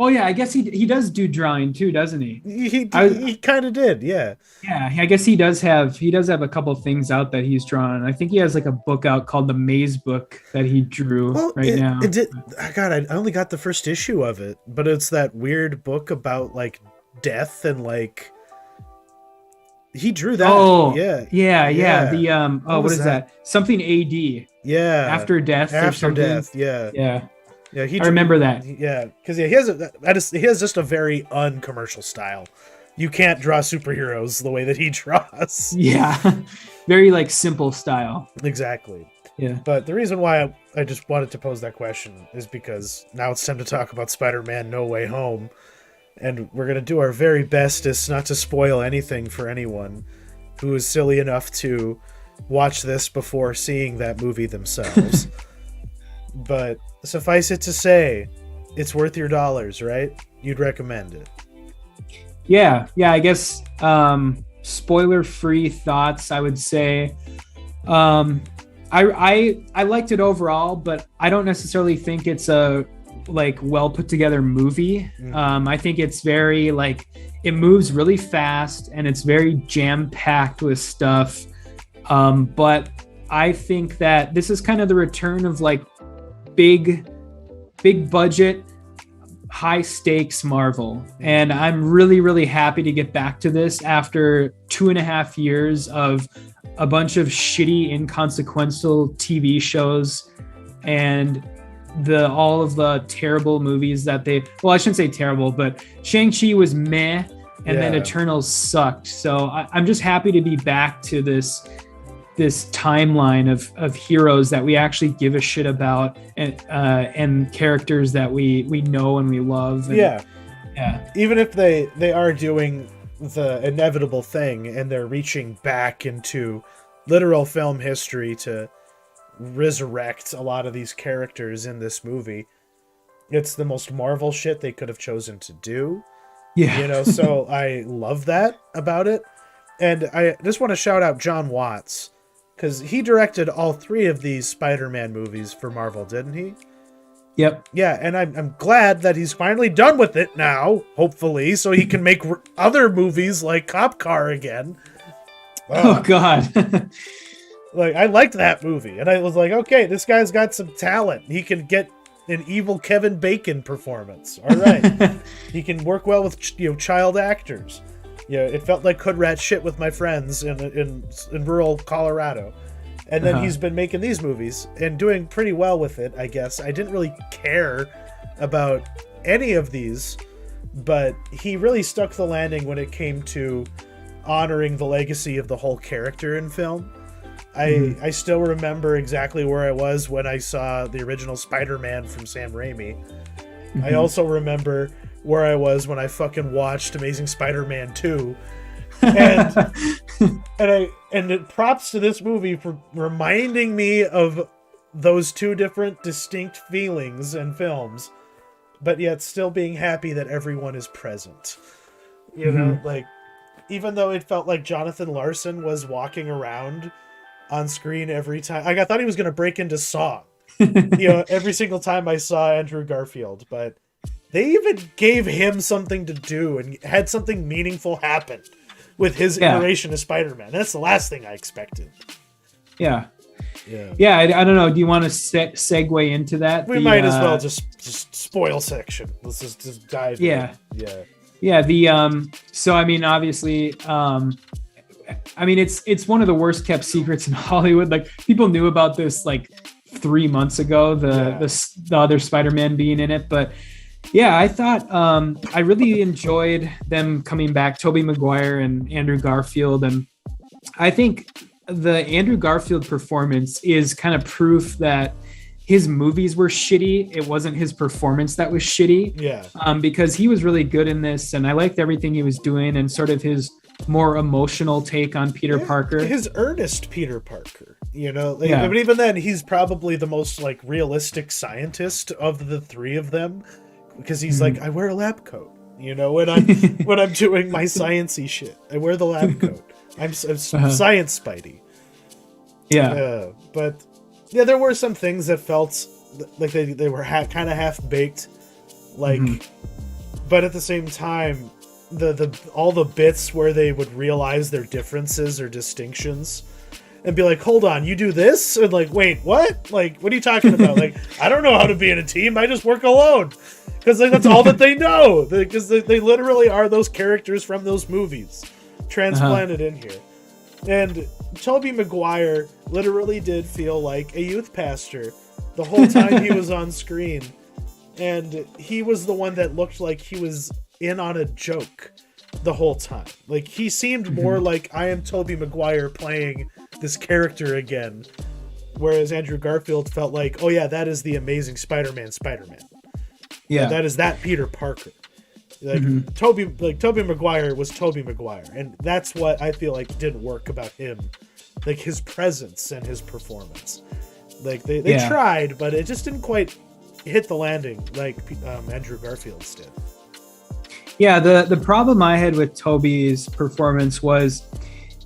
Oh yeah, I guess he does do drawing too, doesn't he? He kind of did, yeah. Yeah, I guess he does have a couple things out that he's drawn. I think he has like a book out called the Maze Book that he drew Well, right now. it did. God, I only got the first issue of it, but it's that weird book about like death and like he drew that. Oh, Yeah, yeah. The what is that? Something AD. Yeah, After death. Or after something. death. Yeah, Yeah. yeah. I remember that. Yeah, because he has just a very uncommercial style. You can't draw superheroes the way that he draws. Yeah. Very like simple style. Exactly. Yeah. But the reason why I just wanted to pose that question is because now it's time to talk about Spider-Man No Way Home. And we're going to do our very bestest not to spoil anything for anyone who is silly enough to watch this before seeing that movie themselves. But suffice it to say, it's worth your dollars, right? You'd recommend it. Yeah. I guess spoiler-free thoughts, I would say. I liked it overall, but I don't necessarily think it's a like well put together movie. I think it's very like it moves really fast and it's very jam packed with stuff. But I think that this is kind of the return of like big budget, high stakes Marvel. And I'm really, really happy to get back to this after 2.5 years of a bunch of shitty, inconsequential TV shows and all of the terrible movies that I shouldn't say terrible, but Shang-Chi was meh, and then Eternals sucked. So I'm just happy to be back to this timeline of heroes that we actually give a shit about, and characters that we know and we love. And, yeah. Even if they are doing the inevitable thing and they're reaching back into literal film history to resurrect a lot of these characters in this movie, it's the most Marvel shit they could have chosen to do. Yeah. So I love that about it. And I just want to shout out John Watts, because he directed all 3 of these Spider-Man movies for Marvel, didn't he? Yep. Yeah, and I'm glad that he's finally done with it now, hopefully, so he can make other movies like Cop Car again. Oh, God. Like, I liked that movie, and I was like, okay, this guy's got some talent. He can get an evil Kevin Bacon performance. All right. He can work well with child actors. Yeah, it felt like Hood Rat shit with my friends in rural Colorado. And then he's been making these movies and doing pretty well with it, I guess. I didn't really care about any of these, but he really stuck the landing when it came to honoring the legacy of the whole character in film. I still remember exactly where I was when I saw the original Spider-Man from Sam Raimi. I also remember where I was when I fucking watched Amazing Spider-Man 2. And and props to this movie for reminding me of those 2 different distinct feelings and films, but yet still being happy that everyone is present. You know, like, even though it felt like Jonathan Larson was walking around on screen every time. Like, I thought he was going to break into song, every single time I saw Andrew Garfield, but they even gave him something to do and had something meaningful happen with his iteration of Spider-Man. That's the last thing I expected. Yeah. I don't know. Do you want to segue into that? We might as well just spoil section. Let's just dive in. Yeah. So I mean, obviously, it's one of the worst kept secrets in Hollywood. Like, people knew about this like 3 months ago, the other Spider-Man being in it, but yeah, I thought I really enjoyed them coming back, Tobey Maguire and Andrew Garfield, and I think the Andrew Garfield performance is kind of proof that his movies were shitty. It wasn't his performance that was shitty. Yeah. Because he was really good in this, and I liked everything he was doing, and sort of his more emotional take on Peter Parker. His earnest Peter Parker, But even then, he's probably the most like realistic scientist of the 3 of them, because he's like, I wear a lab coat, when I'm doing my sciencey shit. I wear the lab coat. I'm science Spidey. Yeah. But yeah, there were some things that felt like they were kind of half baked, like but at the same time, the all the bits where they would realize their differences or distinctions and be like, hold on, you do this? And like, wait, what? Like, what are you talking about? Like, I don't know how to be in a team. I just work alone. Because like, that's all that they know. Because they literally are those characters from those movies transplanted in here. And Tobey Maguire literally did feel like a youth pastor the whole time he was on screen. And he was the one that looked like he was in on a joke the whole time. Like, he seemed more like, I am Tobey Maguire playing this character again. Whereas Andrew Garfield felt like, oh yeah, that is the Amazing Spider-Man. Yeah. And that is that Peter Parker. Like, Tobey Maguire was Tobey Maguire. And that's what I feel like didn't work about him. Like, his presence and his performance. Like, they tried, but it just didn't quite hit the landing like Andrew Garfield's did. Yeah, the problem I had with Tobey's performance was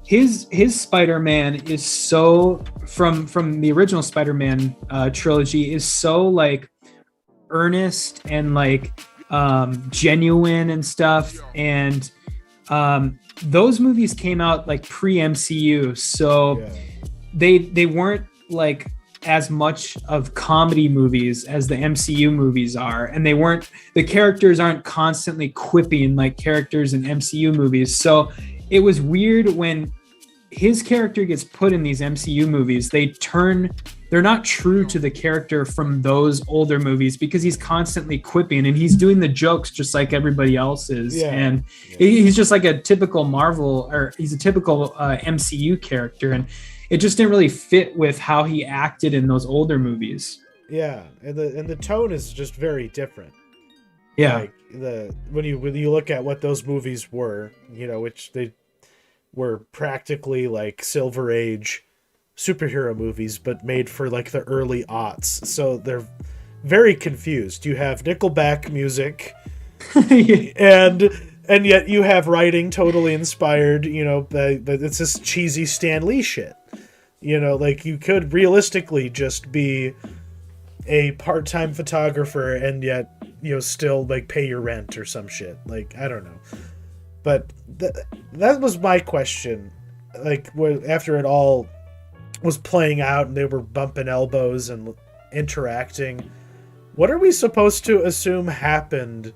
his Spider-Man is so from the original Spider-Man trilogy is so like earnest and like genuine and stuff, and those movies came out like pre-MCU, so they weren't like as much of comedy movies as the MCU movies are, and the characters aren't constantly quipping like characters in MCU movies. So it was weird when his character gets put in these MCU movies, they're not true to the character from those older movies because he's constantly quipping and he's doing the jokes just like everybody else is. And he's just like a typical Marvel, or he's a typical MCU character, and it just didn't really fit with how he acted in those older movies. Yeah, and the tone is just very different. Yeah, like when you look at what those movies were, you know, which they were practically like Silver Age superhero movies, but made for like the early aughts. So they're very confused. You have Nickelback music, and yet you have writing totally inspired, you know, but it's this cheesy Stan Lee shit. You know, like, you could realistically just be a part-time photographer and yet, you know, still like pay your rent or some shit. Like, I don't know. But that was my question. Like, after it all was playing out and they were bumping elbows and interacting, what are we supposed to assume happened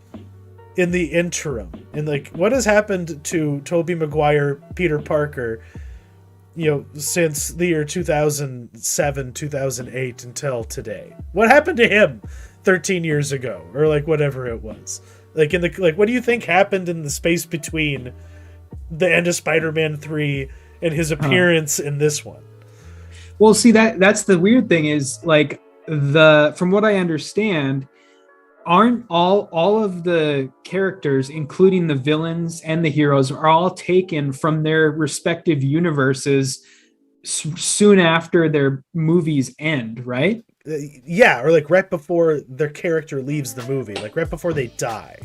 in the interim? And like, what has happened to Tobey Maguire, Peter Parker, you know, since the year 2007, 2008 until today? What happened to him 13 years ago, or like whatever it was? Like, what do you think happened in the space between the end of Spider-Man 3 and his appearance in this one? Well, see, that's the weird thing is, like, from what I understand, aren't all of the characters, including the villains and the heroes, are all taken from their respective universes soon after their movies end, right? Yeah, or like right before their character leaves the movie, like right before they die.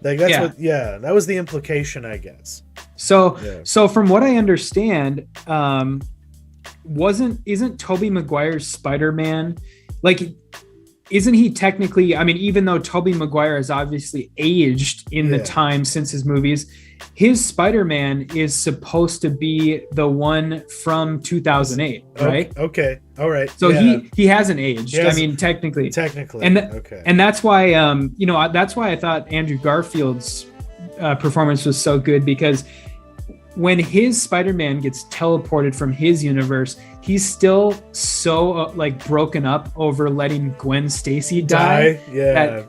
Like, that's that was the implication, I guess. So from what I understand, isn't Tobey Maguire's Spider-Man, like, isn't he technically, I mean, even though Tobey Maguire has obviously aged in the time since his movies, his Spider-Man is supposed to be the one from 2008, right? Okay. All right. So he hasn't aged. I mean, technically. And that's why, you know, that's why I thought Andrew Garfield's performance was so good, because when his Spider-Man gets teleported from his universe, he's still so like broken up over letting Gwen Stacy die.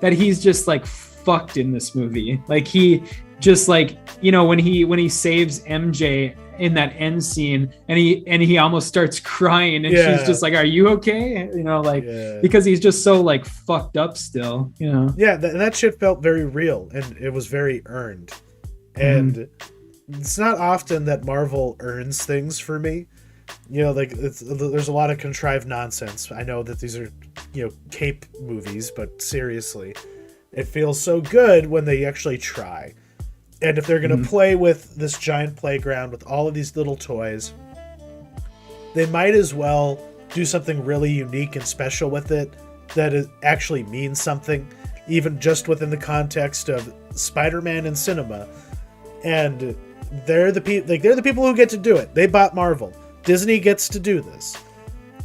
That he's just like fucked in this movie. Like, he just, like, you know, when he saves MJ in that end scene, and he almost starts crying, and she's just like, "Are you okay?" You know, like, because he's just so like fucked up still. You know. Yeah, that shit felt very real, and it was very earned, and. It's not often that Marvel earns things for me. You know, like, there's a lot of contrived nonsense. I know that these are, you know, cape movies, but seriously, it feels so good when they actually try. And if they're going to play with this giant playground with all of these little toys, they might as well do something really unique and special with it that it actually means something. even just within the context of Spider-Man and cinema. And they're the people who get to do it. They bought Marvel. Disney gets to do this.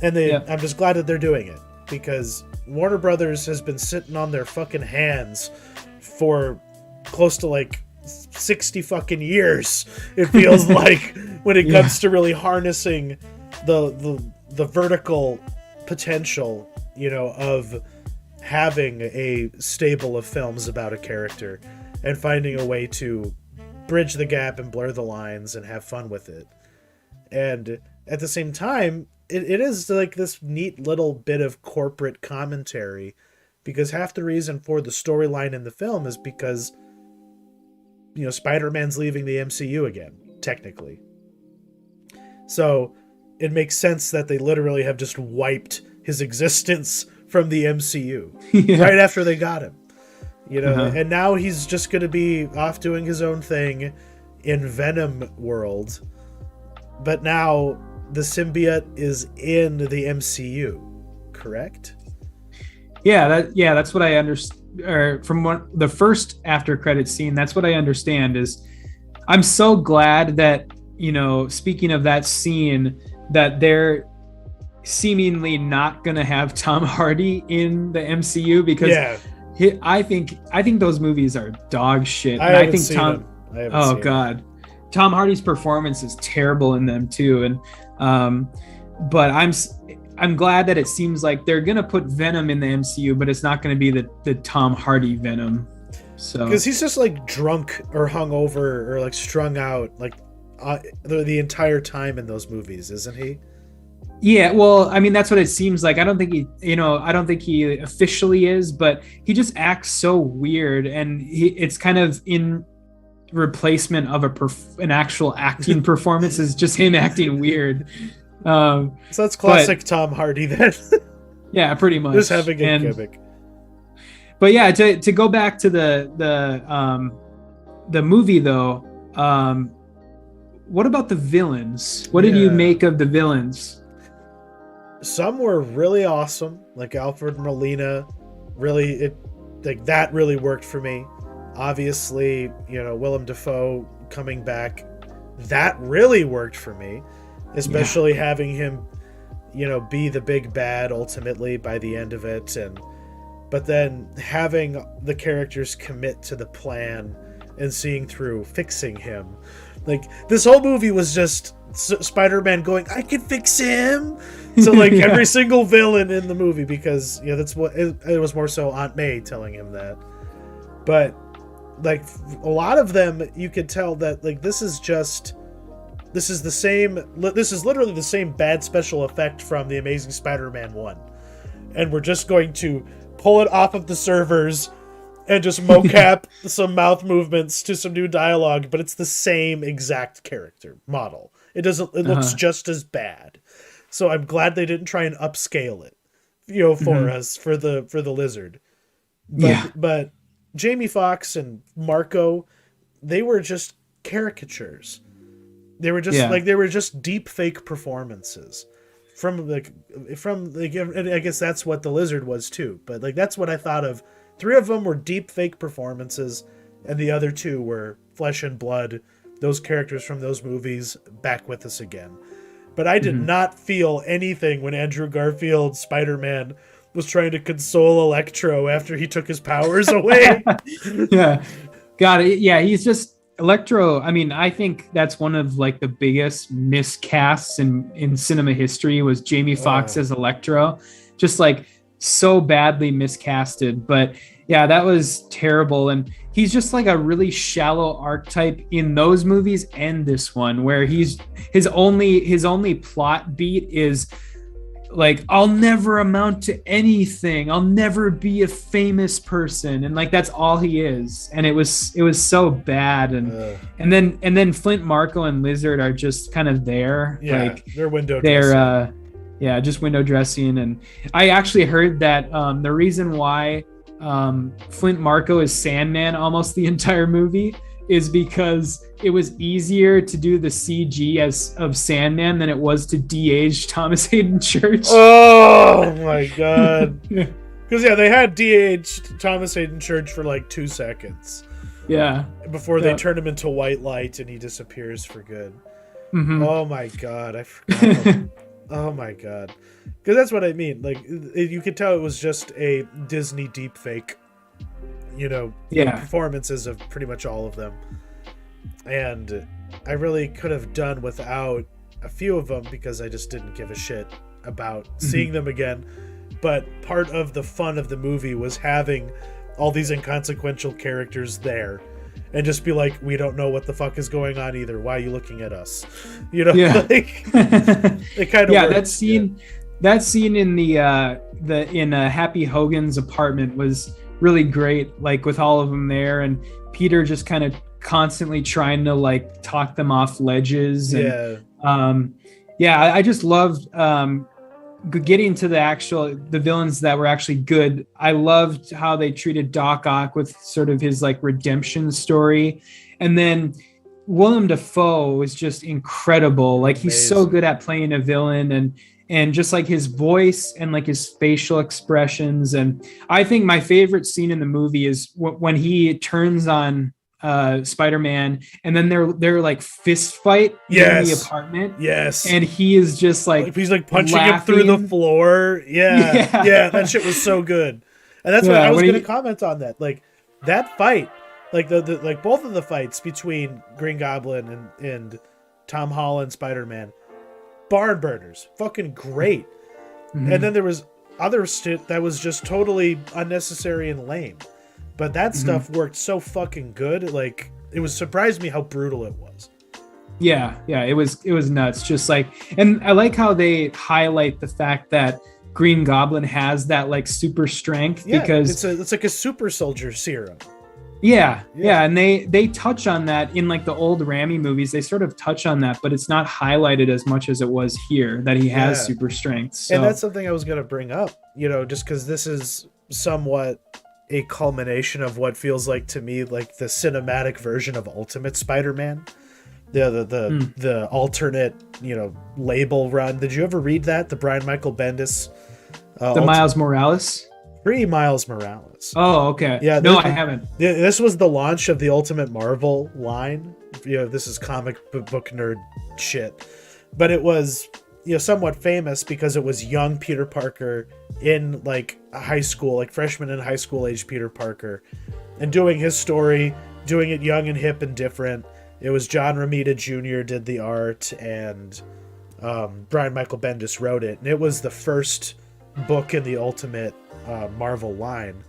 And I'm just glad that they're doing it, because Warner Brothers has been sitting on their fucking hands for close to like 60 fucking years, it feels like, when it comes to really harnessing the vertical potential, you know, of having a stable of films about a character and finding a way to bridge the gap and blur the lines and have fun with it. And at the same time, it is like this neat little bit of corporate commentary, because half the reason for the storyline in the film is because, you know, Spider-Man's leaving the MCU again, technically. So it makes sense that they literally have just wiped his existence from the MCU right after they got him. You know, and now he's just going to be off doing his own thing in Venom world. But now the symbiote is in the MCU, correct? That's what I understand. Or from the first after credit scene, that's what I understand. Is I'm so glad that, you know, speaking of that scene, that they're seemingly not going to have Tom Hardy in the MCU, because I think those movies are dog shit. I think Tom. Oh God, Tom Hardy's performance is terrible in them too. And but I'm glad that it seems like they're gonna put Venom in the MCU, but it's not gonna be the Tom Hardy Venom. So because he's just like drunk or hungover or like strung out like the entire time in those movies, isn't he? Yeah, well, I mean, that's what it seems like. I don't think he officially is, but he just acts so weird, and it's kind of in replacement of an actual acting performance, is just him acting weird. So that's classic Tom Hardy then. Yeah, pretty much. Just having a gimmick. But yeah, to go back to the movie though, what about the villains? What did you make of the villains? Some were really awesome, like Alfred Molina. That really worked for me. Obviously, you know, Willem Dafoe coming back, that really worked for me, especially having him, you know, be the big bad ultimately by the end of it, but then having the characters commit to the plan and seeing through fixing him. Like, this whole movie was just Spider-Man going, I can fix him, to like every single villain in the movie, because, you know, that's what it was, more so Aunt May telling him that. But like a lot of them, you could tell that like this is literally the same bad special effect from the Amazing Spider-Man 1, and we're just going to pull it off of the servers and just mocap some mouth movements to some new dialogue, but it's the same exact character model. It looks just as bad. So I'm glad they didn't try and upscale it, you know, for us, for the Lizard. But Jamie Foxx and Marco, they were just caricatures. They were just deep fake performances from and I guess that's what the Lizard was too. But like, that's what I thought of. 3 of them were deep fake performances, and the other 2 were flesh and blood, those characters from those movies back with us again. But I did not feel anything when Andrew Garfield, Spider-Man, was trying to console Electro after he took his powers away. Got it. Yeah, he's just Electro. I mean, I think that's one of like the biggest miscasts in cinema history, was Jamie Foxx as Electro. Just like so badly miscasted. But yeah, that was terrible. And he's just like a really shallow archetype in those movies and this one, where his only plot beat is like, I'll never amount to anything, I'll never be a famous person, and like that's all he is. And it was so bad. And then Flint, Marco, and Lizard are just kind of there. Like they're window dressing. Just window dressing. And I actually heard that the reason why Flint Marco is Sandman almost the entire movie is because it was easier to do the CG of Sandman than it was to de-age Thomas Hayden Church. Oh my god. Because yeah, they had DH Thomas Hayden Church for like 2 seconds. Yeah. Before they turn him into white light and he disappears for good. Mm-hmm. Oh my god, I forgot. Oh my god. Because that's what I mean. Like, you could tell it was just a Disney deepfake. You know, performances of pretty much all of them. And I really could have done without a few of them because I just didn't give a shit about seeing them again. But part of the fun of the movie was having all these inconsequential characters there and just be like, we don't know what the fuck is going on either. Why are you looking at us? You know, like, it kind of worked. That scene in in Happy Hogan's apartment was really great, like with all of them there, and Peter just kind of constantly trying to like talk them off ledges. And, I just loved getting to the villains that were actually good. I loved how they treated Doc Ock with sort of his like redemption story. And then Willem Dafoe was just incredible. Like, he's so good at playing a villain, and just like his voice and like his facial expressions. And I think my favorite scene in the movie is when he turns on Spider-Man, and then they're like fist fight in the apartment. Yes. And he is just like he's like punching him through the floor. Yeah, that shit was so good. And that's what I was going to comment on that. Like, that fight, like the like both of the fights between Green Goblin and Tom Holland Spider-Man, barn burners, fucking great. And then there was other shit that was just totally unnecessary and lame. But that stuff worked so fucking good. Like, it was surprised me how brutal it was. Yeah, it was nuts. Just like, and I like how they highlight the fact that Green Goblin has that like super strength, because it's like a super soldier serum. Yeah, and they touch on that in like the old Raimi movies. They sort of touch on that, but it's not highlighted as much as it was here, that he has super strength. So. And that's something I was going to bring up, you know, just because this is somewhat a culmination of what feels like to me like the cinematic version of Ultimate Spider-Man. The alternate, you know, label run. Did you ever read that? The Brian Michael Bendis? Miles Morales? Miles Morales. Oh, okay. Yeah, no, I haven't. This was the launch of the Ultimate Marvel line. You know, this is comic book nerd shit. But it was, you know, somewhat famous because it was young Peter Parker in like high school, like freshman in high school age Peter Parker, and doing his story, doing it young and hip and different. It was John Romita Jr. did the art, and Brian Michael Bendis wrote it. And it was the first book in the Ultimate Marvel line.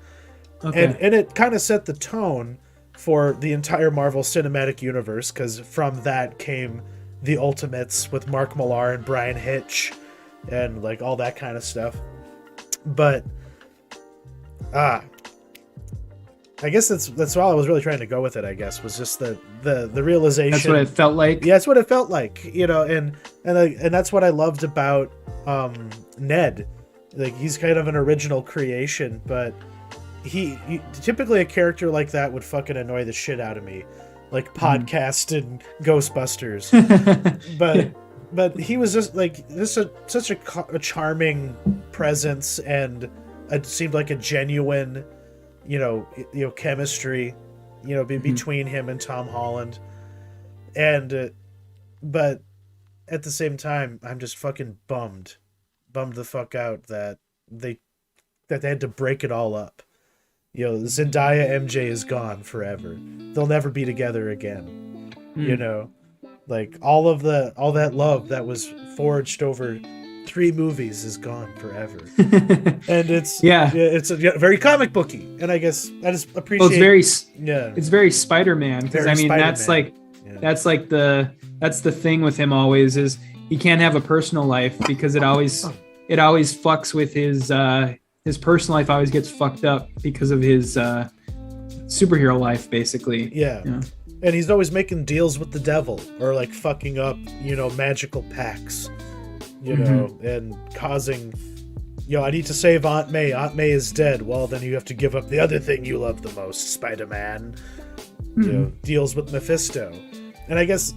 Okay. And it kind of set the tone for the entire Marvel Cinematic Universe, because from that came the Ultimates with Mark Millar and Brian Hitch and like all that kind of stuff. But I guess that's all I was really trying to go with it, I guess, was just the realization. That's what it felt like. Yeah, that's what it felt like, you know, and that's what I loved about Ned. Like, he's kind of an original creation, but he typically a character like that would fucking annoy the shit out of me. Like Podcast and Ghostbusters. but he was just like such a charming presence, and it seemed like a genuine, you know, chemistry, you know, between him and Tom Holland. And but at the same time, I'm just fucking bummed the fuck out that they had to break it all up. You know, Zendaya MJ is gone forever. They'll never be together again. You know, like all that love that was forged over 3 movies is gone forever. And it's very comic booky. And I guess I just appreciate. Well, it's very Spider-Man, because I mean that's like the thing with him always is he can't have a personal life, because it always fucks with his personal life. Always gets fucked up because of his superhero life, basically. Yeah. And he's always making deals with the devil, or like fucking up, you know, magical pacts, you know, and causing, you know, I need to save Aunt May. Aunt May is dead. Well, then you have to give up the other thing you love the most, Spider-Man. You know, deals with Mephisto. And I guess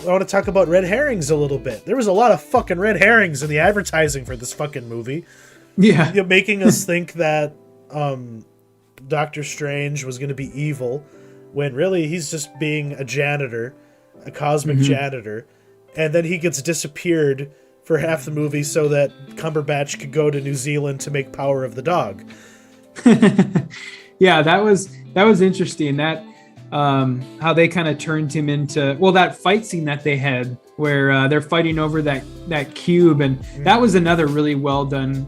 I want to talk about red herrings a little bit. There was a lot of fucking red herrings in the advertising for this fucking movie. Yeah. You know, making us think that Doctor Strange was going to be evil, when really he's just being a janitor, a cosmic janitor, and then he gets disappeared for half the movie so that Cumberbatch could go to New Zealand to make Power of the Dog. Yeah, that was interesting. That how they kind of turned him into, well, that fight scene that they had where they're fighting over that cube, and that was another really well done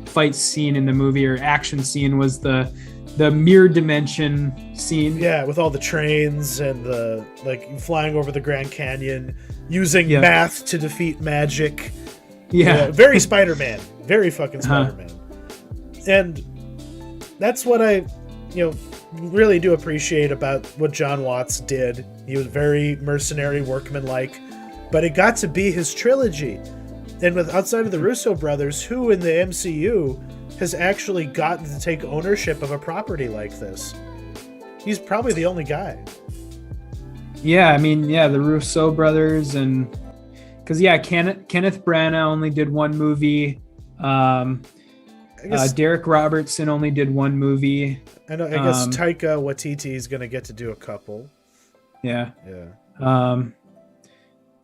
fight scene in the movie, or action scene, was the mirror dimension scene. Yeah, with all the trains and the flying over the Grand Canyon, using math to defeat magic. Yeah, very Spider-Man, very fucking Spider-Man. And that's what I, really do appreciate about what John Watts did. He was very mercenary, workman-like, but it got to be his trilogy. And with outside of the Russo brothers, who in the MCU has actually gotten to take ownership of a property like this? He's probably the only guy. Yeah, the Russo brothers, and because Kenneth Branagh only did one movie. Derek Robertson only did one movie. I guess Taika Waititi is gonna get to do a couple. Yeah.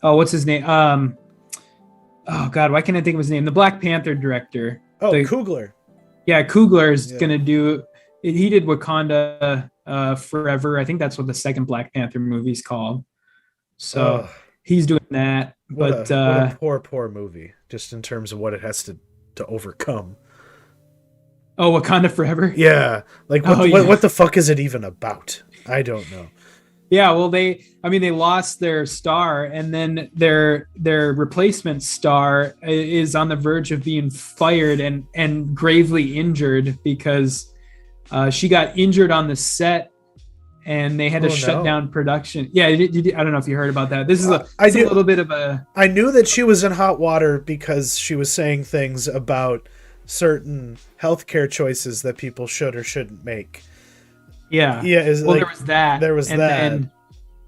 What's his name? Oh God, why can't I think of his name? The Black Panther director. Coogler. Yeah, Coogler is gonna do. He did Wakanda Forever. I think that's what the second Black Panther movie's called. So he's doing that. What a poor movie, just in terms of what it has to overcome. Oh, Wakanda Forever? Yeah. What the fuck is it even about? I don't know. Yeah, well, they lost their star, and then their replacement star is on the verge of being fired and gravely injured because she got injured on the set, and they had to shut down production. Yeah, I don't know if you heard about that. This is a little bit of a... I knew that she was in hot water because she was saying things about certain healthcare choices that people should or shouldn't make. Yeah. There was that.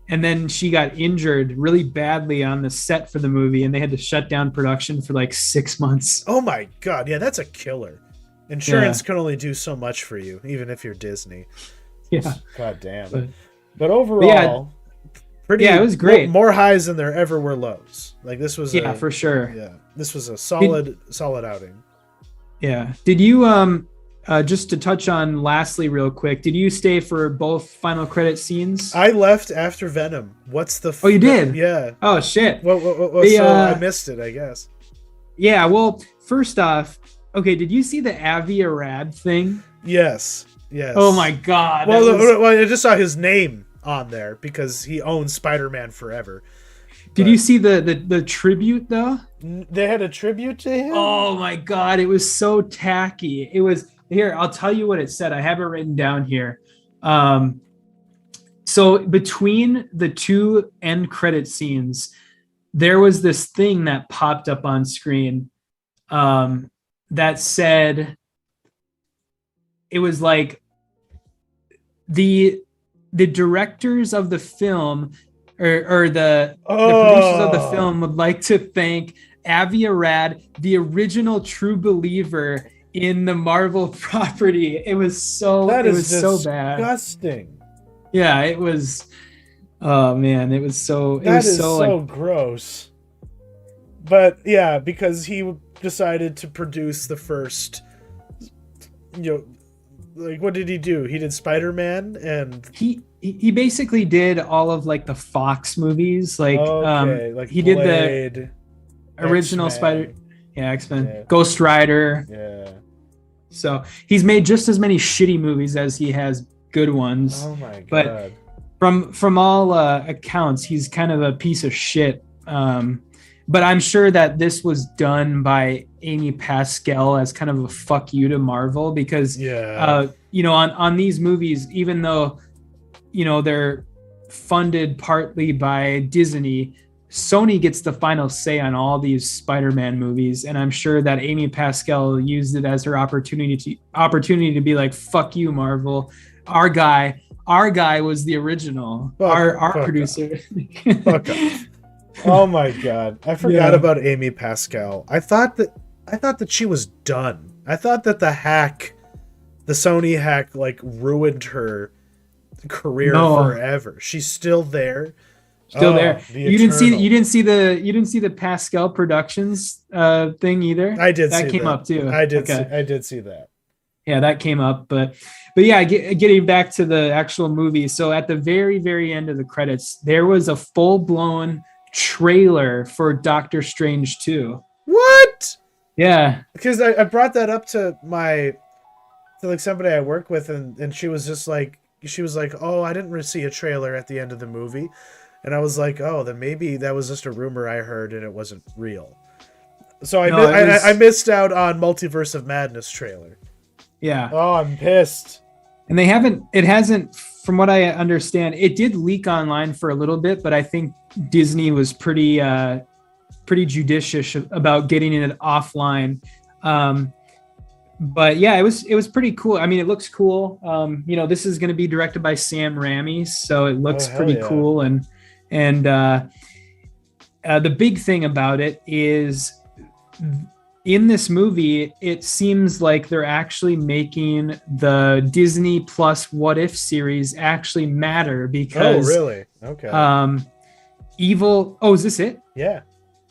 And then she got injured really badly on the set for the movie, and they had to shut down production for 6 months. Oh my God. Yeah, that's a killer. Insurance can only do so much for you, even if you're Disney. Yeah. God damn. But overall, it was great. More highs than there ever were lows. This was for sure. Yeah. This was a solid outing. Yeah. Did you just to touch on lastly real quick, did you stay for both final credit scenes? I left after Venom. What's the... Oh, you did? Yeah. Oh, shit. So I missed it, I guess. Yeah, well, first off, okay, did you see the Avi Arad thing? Yes. Oh, my God. Well, I just saw his name on there because he owns Spider-Man Forever. Did you see the tribute, though? They had a tribute to him? Oh, my God. It was so tacky. It was... Here, I'll tell you what it said. I have it written down here. So between the two end credit scenes, there was this thing that popped up on screen that said, it was like the directors of the film or the producers of the film would like to thank Avi Arad, the original true believer in the Marvel property. It was so bad. Disgusting. Yeah, it was. Oh man, it was so. That is so gross. But yeah, because he decided to produce the first. What did he do? He did Spider-Man, and he basically did all of the Fox movies. He Blade, did the original X-Men. Spider. Yeah, X-Men, Ghost Rider. Yeah. So he's made just as many shitty movies as he has good ones. Oh my God. But from all accounts, he's kind of a piece of shit. But I'm sure that this was done by Amy Pascal as kind of a fuck you to Marvel because, on these movies, even though, they're funded partly by Disney, Sony gets the final say on all these Spider-Man movies, and I'm sure that Amy Pascal used it as her opportunity to be like, "Fuck you, Marvel. Our guy was the original. Our producer." Fuck off. Oh my God, I forgot about Amy Pascal. I thought that she was done. I thought that the the Sony hack like ruined her career forever. She's still there. Still there. You didn't see the Pascal Productions thing either. I did. That came up too. I did see that. Yeah, that came up, but yeah, getting back to the actual movie. So at the very, very end of the credits, there was a full-blown trailer for Doctor Strange 2. What? Yeah. Because I brought that up to like somebody I work with, and she was like, oh, I didn't see a trailer at the end of the movie. And I was like, oh, then maybe that was just a rumor I heard and it wasn't real. So I missed out on Multiverse of Madness trailer. Yeah. Oh, I'm pissed. And it hasn't, from what I understand, it did leak online for a little bit, but I think Disney was pretty judicious about getting it offline. But yeah, it was pretty cool. I mean, it looks cool. This is going to be directed by Sam Raimi, so it looks pretty cool. And the big thing about it is, in this movie, it seems like they're actually making the Disney Plus What If series actually matter because. Oh, really? Okay. Is this it? Yeah.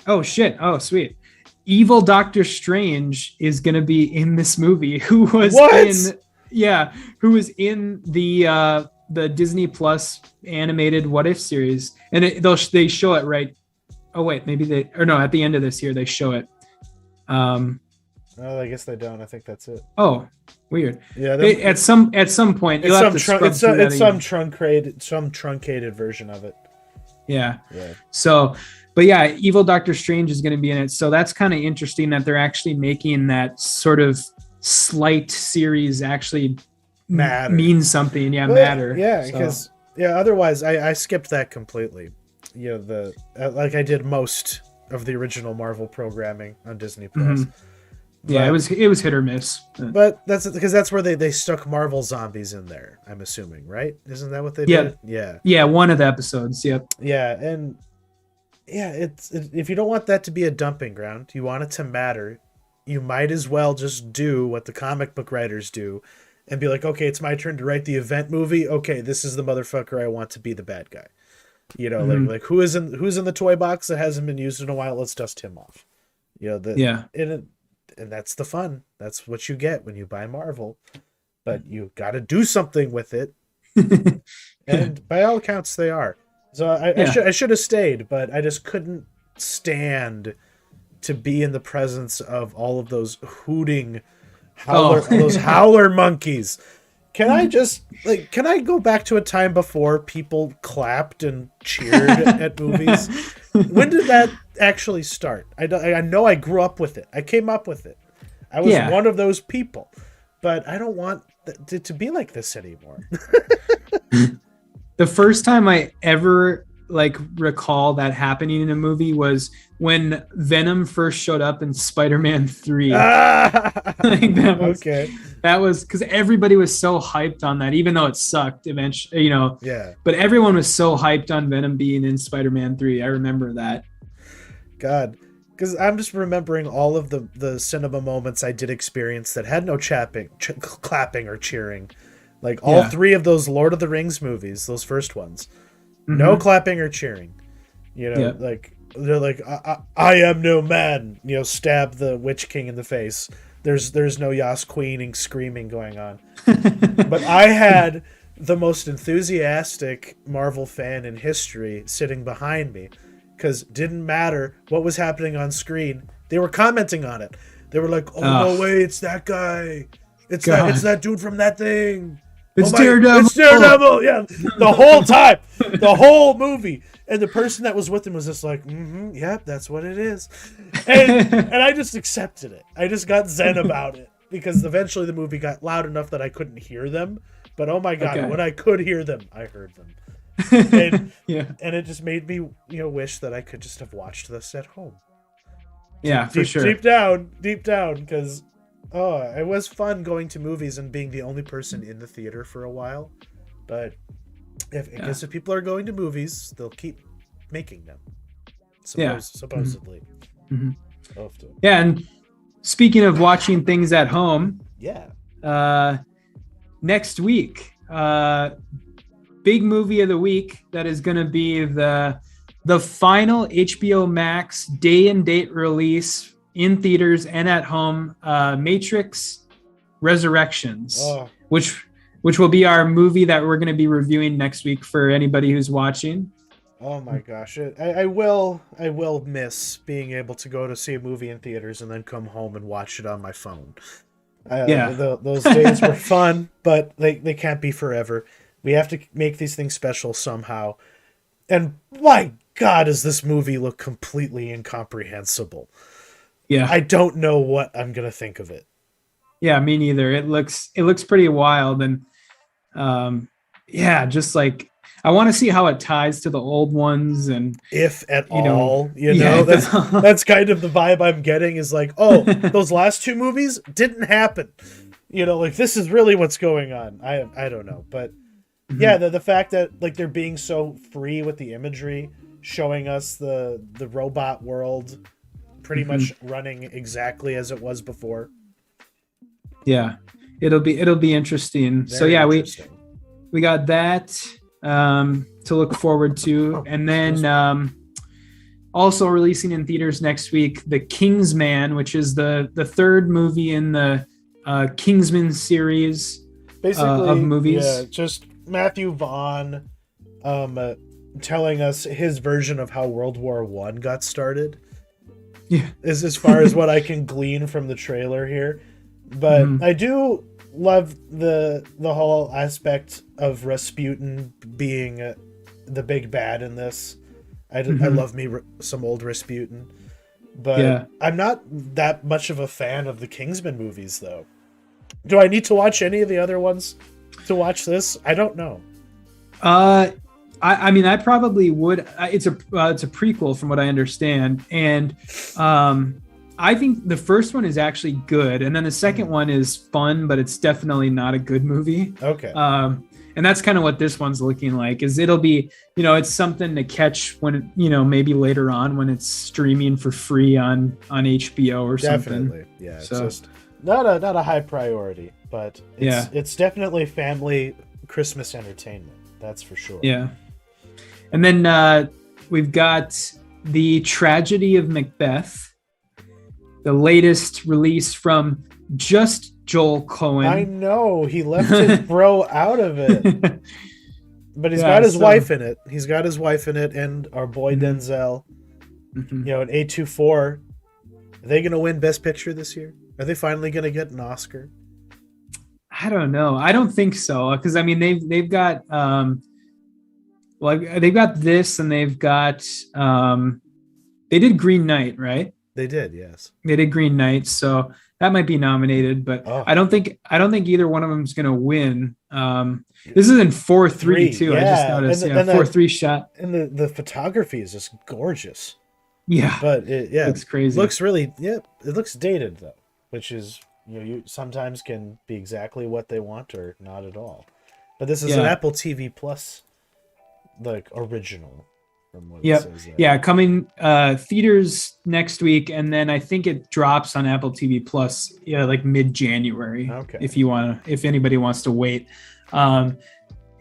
Oh shit! Oh sweet. Evil Doctor Strange is going to be in this movie. Who was in the Disney Plus animated What If series, and they show it right. Oh wait, maybe at the end of this year they show it. No, I guess they don't. I think that's it. Oh, weird. Yeah. At some point, you'll have to scrub through that it's some truncated version of it. Yeah. So, but yeah, Evil Doctor Strange is going to be in it. So that's kind of interesting that they're actually making that sort of slight series actually mean something. Yeah, matter. Yeah, because otherwise I skipped that completely. Like I did most of the original Marvel programming on Disney Plus. Mm-hmm. Yeah, it was hit or miss. But that's because that's where they stuck Marvel zombies in there, I'm assuming, right? Isn't that what they did? Yeah. Yeah, one of the episodes, yep. Yeah, and if you don't want that to be a dumping ground, you want it to matter, you might as well just do what the comic book writers do and be like, okay, it's my turn to write the event movie. Okay, this is the motherfucker I want to be the bad guy. Like who's in the toy box that hasn't been used in a while? Let's dust him off. And that's the fun. That's what you get when you buy Marvel. But you got to do something with it. And by all accounts, they are. So I should have stayed, but I just couldn't stand to be in the presence of all of those hooting those howler monkeys. Can I go back to a time before people clapped and cheered at movies? When did that actually start? I know I grew up with it. I came up with it. I was one of those people, but I don't want to be like this anymore. The first time I ever recall that happening in a movie was when Venom first showed up in Spider-Man 3. That was because everybody was so hyped on that, even though it sucked eventually, Yeah. But everyone was so hyped on Venom being in Spider-Man 3. I remember that. God, because I'm just remembering all of the cinema moments I did experience that had no clapping or cheering. Like all three of those Lord of the Rings movies, those first ones. Mm-hmm. No clapping or cheering. Like they're like, I am no man. Stab the Witch King in the face. There's no Yas queening, screaming going on. But I had the most enthusiastic Marvel fan in history sitting behind me, because it didn't matter what was happening on screen. They were commenting on it. They were like, no way, it's that guy. It's that dude from that thing. It's Daredevil. It's Daredevil. Yeah, the whole time, the whole movie, and the person that was with him was just like, yep, that's what it is, and I just accepted it. I just got zen about it, because eventually the movie got loud enough that I couldn't hear them. But oh my god, when I could hear them, I heard them, and it just made me wish that I could just have watched this at home. Yeah, for sure. Deep down, because. Oh, it was fun going to movies and being the only person in the theater for a while. But I guess if people are going to movies, they'll keep making them. Supposedly. Mm-hmm. Yeah, and speaking of watching things at home, next week, big movie of the week that is going to be the final HBO Max day and date release in theaters and at home, Matrix Resurrections, which will be our movie that we're going to be reviewing next week for anybody who's watching. Oh my gosh, I will miss being able to go to see a movie in theaters and then come home and watch it on my phone. Those days were fun, but they can't be forever. We have to make these things special somehow. And my God, does this movie look completely incomprehensible? Yeah, I don't know what I'm gonna think of it. Yeah, me neither. It looks pretty wild, and just like I want to see how it ties to the old ones, and if at all, that's kind of the vibe I'm getting. Is like, oh, those last two movies didn't happen. Like this is really what's going on. I don't know, but yeah, the fact that like they're being so free with the imagery, showing us the robot world, pretty much running exactly as it was before. Yeah, it'll be interesting. Very interesting. we got that to look forward to, and then also releasing in theaters next week, The Kingsman, which is the third movie in the Kingsman series, basically of movies. Yeah, just Matthew Vaughn telling us his version of how World War I got started. Yeah, is as far as what I can glean from the trailer here. But I do love the whole aspect of Rasputin being the big bad in this. I love me some old Rasputin. But I'm not that much of a fan of the Kingsman movies, though. Do I need to watch any of the other ones to watch this? I don't know. I mean, I probably would. It's a prequel from what I understand, and I think the first one is actually good, and then the second one is fun, but it's definitely not a good movie. Okay. And that's kind of what this one's looking like. Is it'll be, it's something to catch when maybe later on when it's streaming for free on HBO or something. Definitely, yeah. So, it's just not a high priority, but it's definitely family Christmas entertainment. That's for sure. Yeah. And then we've got The Tragedy of Macbeth, the latest release from just Joel Cohen. I know, he left his bro out of it. But he's got his wife in it. He's got his wife in it, and our boy Denzel. An A24. Are they going to win Best Picture this year? Are they finally going to get an Oscar? I don't know. I don't think so, because I mean they've got they've got this, and they've got they did Green Knight, right? They did, yes. They did Green Knight, so that might be nominated, but I don't think either one of them is going to win. This is in 4:3 too. Yeah. I just noticed, 4:3 shot, and the photography is just gorgeous. Yeah, but it looks crazy. Looks really, it looks dated though, which is you sometimes can be exactly what they want or not at all. But this is an Apple TV Plus, like original. From what it says there. Yeah, coming theaters next week, and then I think it drops on Apple TV Plus, like mid-January. Okay. If anybody wants to wait. And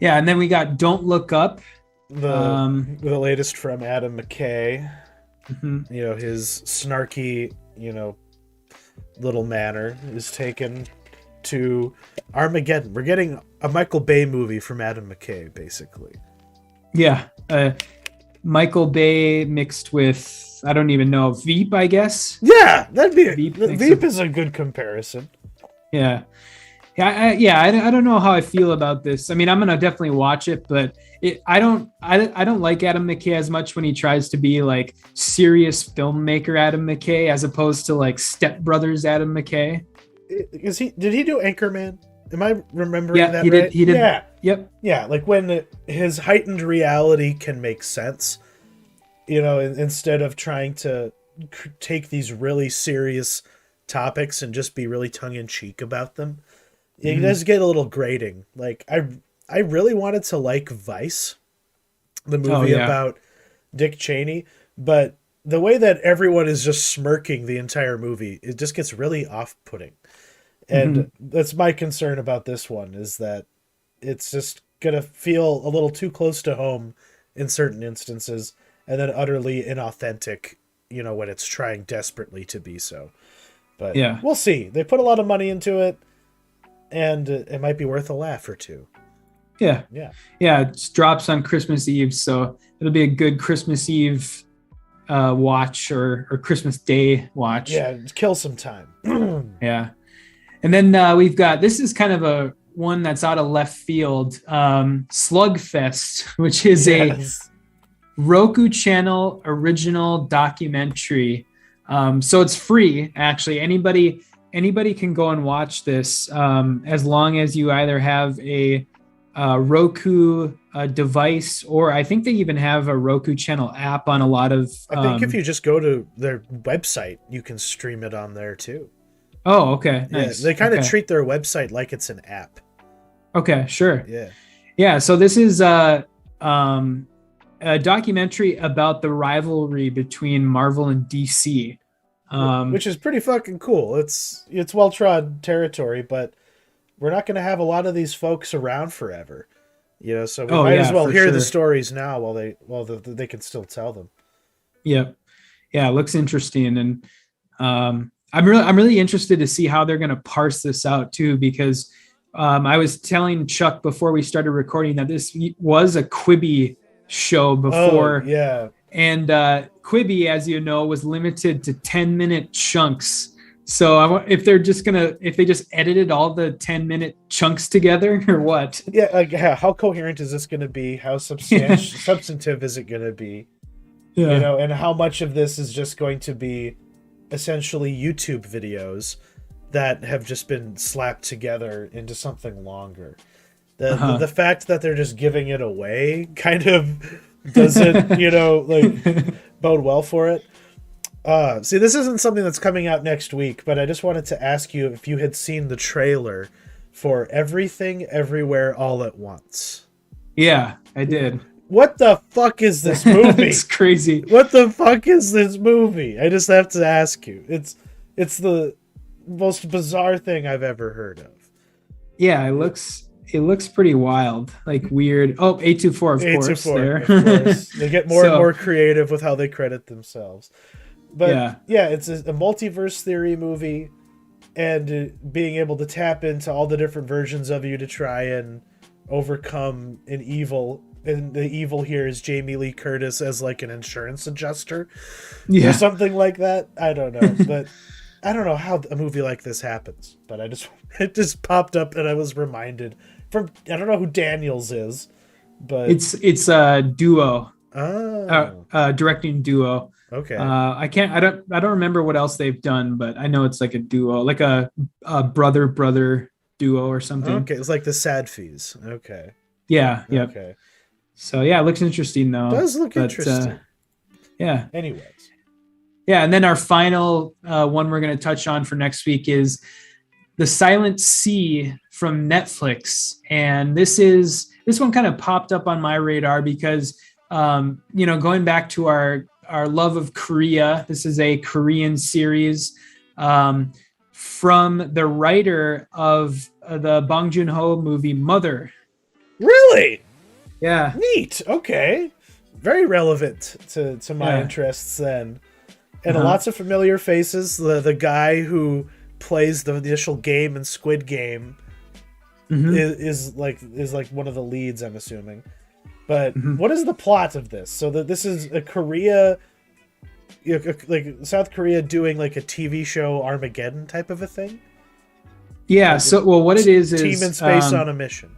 then we got Don't Look Up, the latest from Adam McKay. His snarky, little manner is taken to Armageddon. We're getting a Michael Bay movie from Adam McKay, basically. Yeah. Michael Bay mixed with, I don't even know, Veep, I guess. Yeah, that'd be Veep is a good comparison. Yeah. I don't know how I feel about this. I mean, I'm gonna definitely watch it, but I don't like Adam McKay as much when he tries to be like serious filmmaker Adam McKay as opposed to like Step Brothers Adam McKay. Did he do Anchorman? Am I remembering that he right? He did. Yeah. Yep. Yeah, like when his heightened reality can make sense, instead of trying to take these really serious topics and just be really tongue-in-cheek about them. He does get a little grating. Like, I really wanted to like Vice, the movie about Dick Cheney, but the way that everyone is just smirking the entire movie, it just gets really off-putting. And that's my concern about this one, is that it's just gonna feel a little too close to home in certain instances, and then utterly inauthentic, when it's trying desperately to be so. But Yeah. we'll see. They put a lot of money into it, and it might be worth a laugh or two. Yeah. Yeah. Yeah. It drops on Christmas Eve. So it'll be a good Christmas Eve watch or Christmas Day watch. Yeah, kill some time. Yeah. And then we've got, this is kind of a one that's out of left field, Slugfest, which is a Roku channel original documentary. So it's free, actually. Anybody can go and watch this, as long as you either have a Roku device, or I think they even have a Roku channel app on a lot of. I think if you just go to their website, you can stream it on there too. Oh, okay, nice. Yeah, they kind of treat their website like it's an app. Okay, sure. Yeah. Yeah. So this is a documentary about the rivalry between Marvel and DC, which is pretty fucking cool. It's well-trod territory, but we're not going to have a lot of these folks around forever, So we might as well hear the stories now while they can still tell them. Yeah, yeah, it looks interesting, and I'm really interested to see how they're going to parse this out too, because I was telling Chuck before we started recording that this was a Quibi show before. Oh, yeah. And Quibi, as you know, was limited to 10-minute chunks. So if they just edited all the 10-minute chunks together, or what? Yeah, like how coherent is this going to be? How substantive is it going to be? Yeah. And how much of this is just going to be essentially YouTube videos that have just been slapped together into something longer. The fact that they're just giving it away kind of doesn't, bode well for it. See, this isn't something that's coming out next week, but I just wanted to ask you if you had seen the trailer for Everything Everywhere All at Once. Yeah, I did. What the fuck is this movie? It's crazy. What the fuck is this movie? I just have to ask you. It's the most bizarre thing I've ever heard of. Yeah, it looks pretty wild, like weird. Oh, A24, of course. There. Of course. They get more and more creative with how they credit themselves. But yeah, it's a multiverse theory movie, and being able to tap into all the different versions of you to try and overcome an evil. And the evil here is Jamie Lee Curtis as like an insurance adjuster, or something like that. I don't know, but I don't know how a movie like this happens. But it just popped up, and I was reminded from, I don't know who Daniels is, but it's a duo, oh, directing duo. Okay. I don't remember what else they've done, but I know it's like a duo, like a brother duo or something. Okay, it's like the Sadfies. Okay. Yeah. Yeah. Okay. So yeah, it looks interesting though. It does look interesting. Yeah. Anyways. Yeah, and then our final one we're going to touch on for next week is The Silent Sea from Netflix, and this one kind of popped up on my radar because going back to our love of Korea, this is a Korean series from the writer of the Bong Joon-ho movie Mother. Really? Yeah. Neat. Okay. Very relevant to my interests then. And lots of familiar faces. The guy who plays the initial game in Squid Game is like one of the leads, I'm assuming. But what is the plot of this? So that this is a Korea, like South Korea doing like a TV show Armageddon type of a thing? Yeah. So, well, what it is team in space on a mission.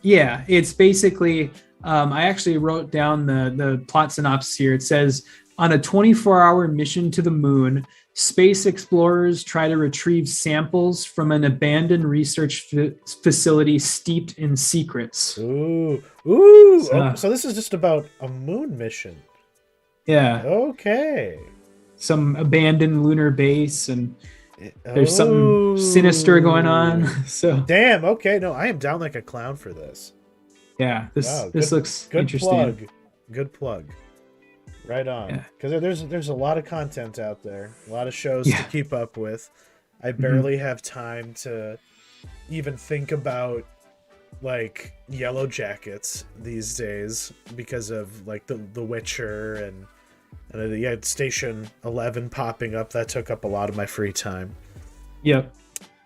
Yeah, it's basically, I actually wrote down the plot synopsis here. It says, on a 24-hour mission to the moon, space explorers try to retrieve samples from an abandoned research facility steeped in secrets. Ooh. So this is just about a moon mission. Yeah. Okay. Some abandoned lunar base, and there's something sinister going on. So damn. Okay. No, I am down like a clown for this. Yeah. This looks good interesting. Good plug. Right on. Because there's a lot of content out there, a lot of shows to keep up with, I barely have time to even think about like Yellow Jackets these days because of like the Witcher and you had Station 11 popping up. That took up a lot of my free time. Yep.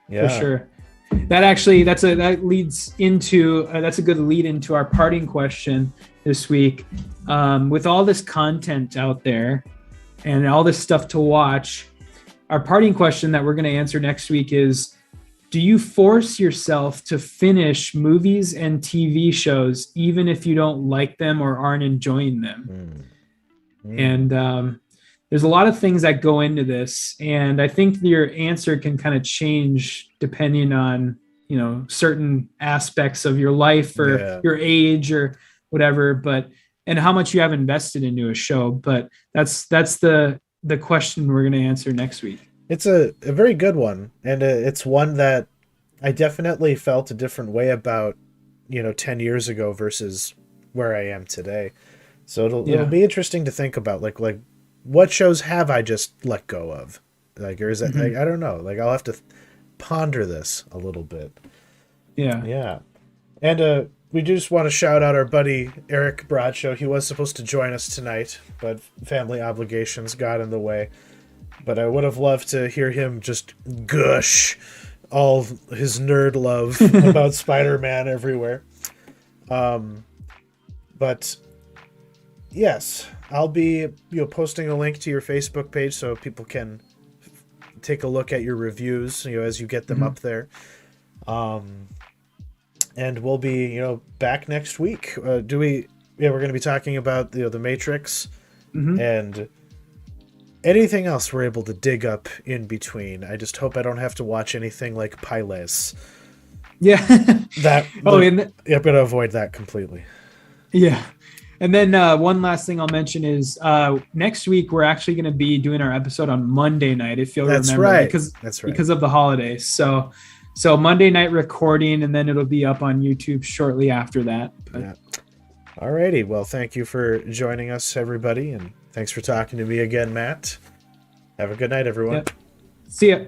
Yeah. For sure. That leads into that's a good lead into our parting question this week. With all this content out there and all this stuff to watch, our parting question that we're going to answer next week is: do you force yourself to finish movies and TV shows even if you don't like them or aren't enjoying them? And there's a lot of things that go into this, and I think your answer can kind of change depending on, you know, certain aspects of your life or your age or whatever, and how much you have invested into a show. But that's the question we're going to answer next week. It's a very good one, and it's one that I definitely felt a different way about, 10 years ago versus where I am today. So it'll be interesting to think about, like what shows have I just let go of? Like, or is it, like, I don't know. Like, I'll have to ponder this a little bit. Yeah. Yeah. And we just want to shout out our buddy Eric Bradshaw. He was supposed to join us tonight, but family obligations got in the way. But I would have loved to hear him just gush all his nerd love about Spider-Man everywhere. But yes, I'll be posting a link to your Facebook page so people can take a look at your reviews, as you get them up there. And we'll be back next week. We're going to be talking about the Matrix and anything else we're able to dig up in between. I just hope I don't have to watch anything like Pieles. Yeah. I'm going to avoid that completely. Yeah. And then one last thing I'll mention is next week we're actually going to be doing our episode on Monday night, if you'll remember. Right. Because of the holidays. So Monday night recording, and then it'll be up on YouTube shortly after that. Yeah. Alrighty. Well, thank you for joining us, everybody, and thanks for talking to me again, Matt. Have a good night, everyone. Yep. See ya.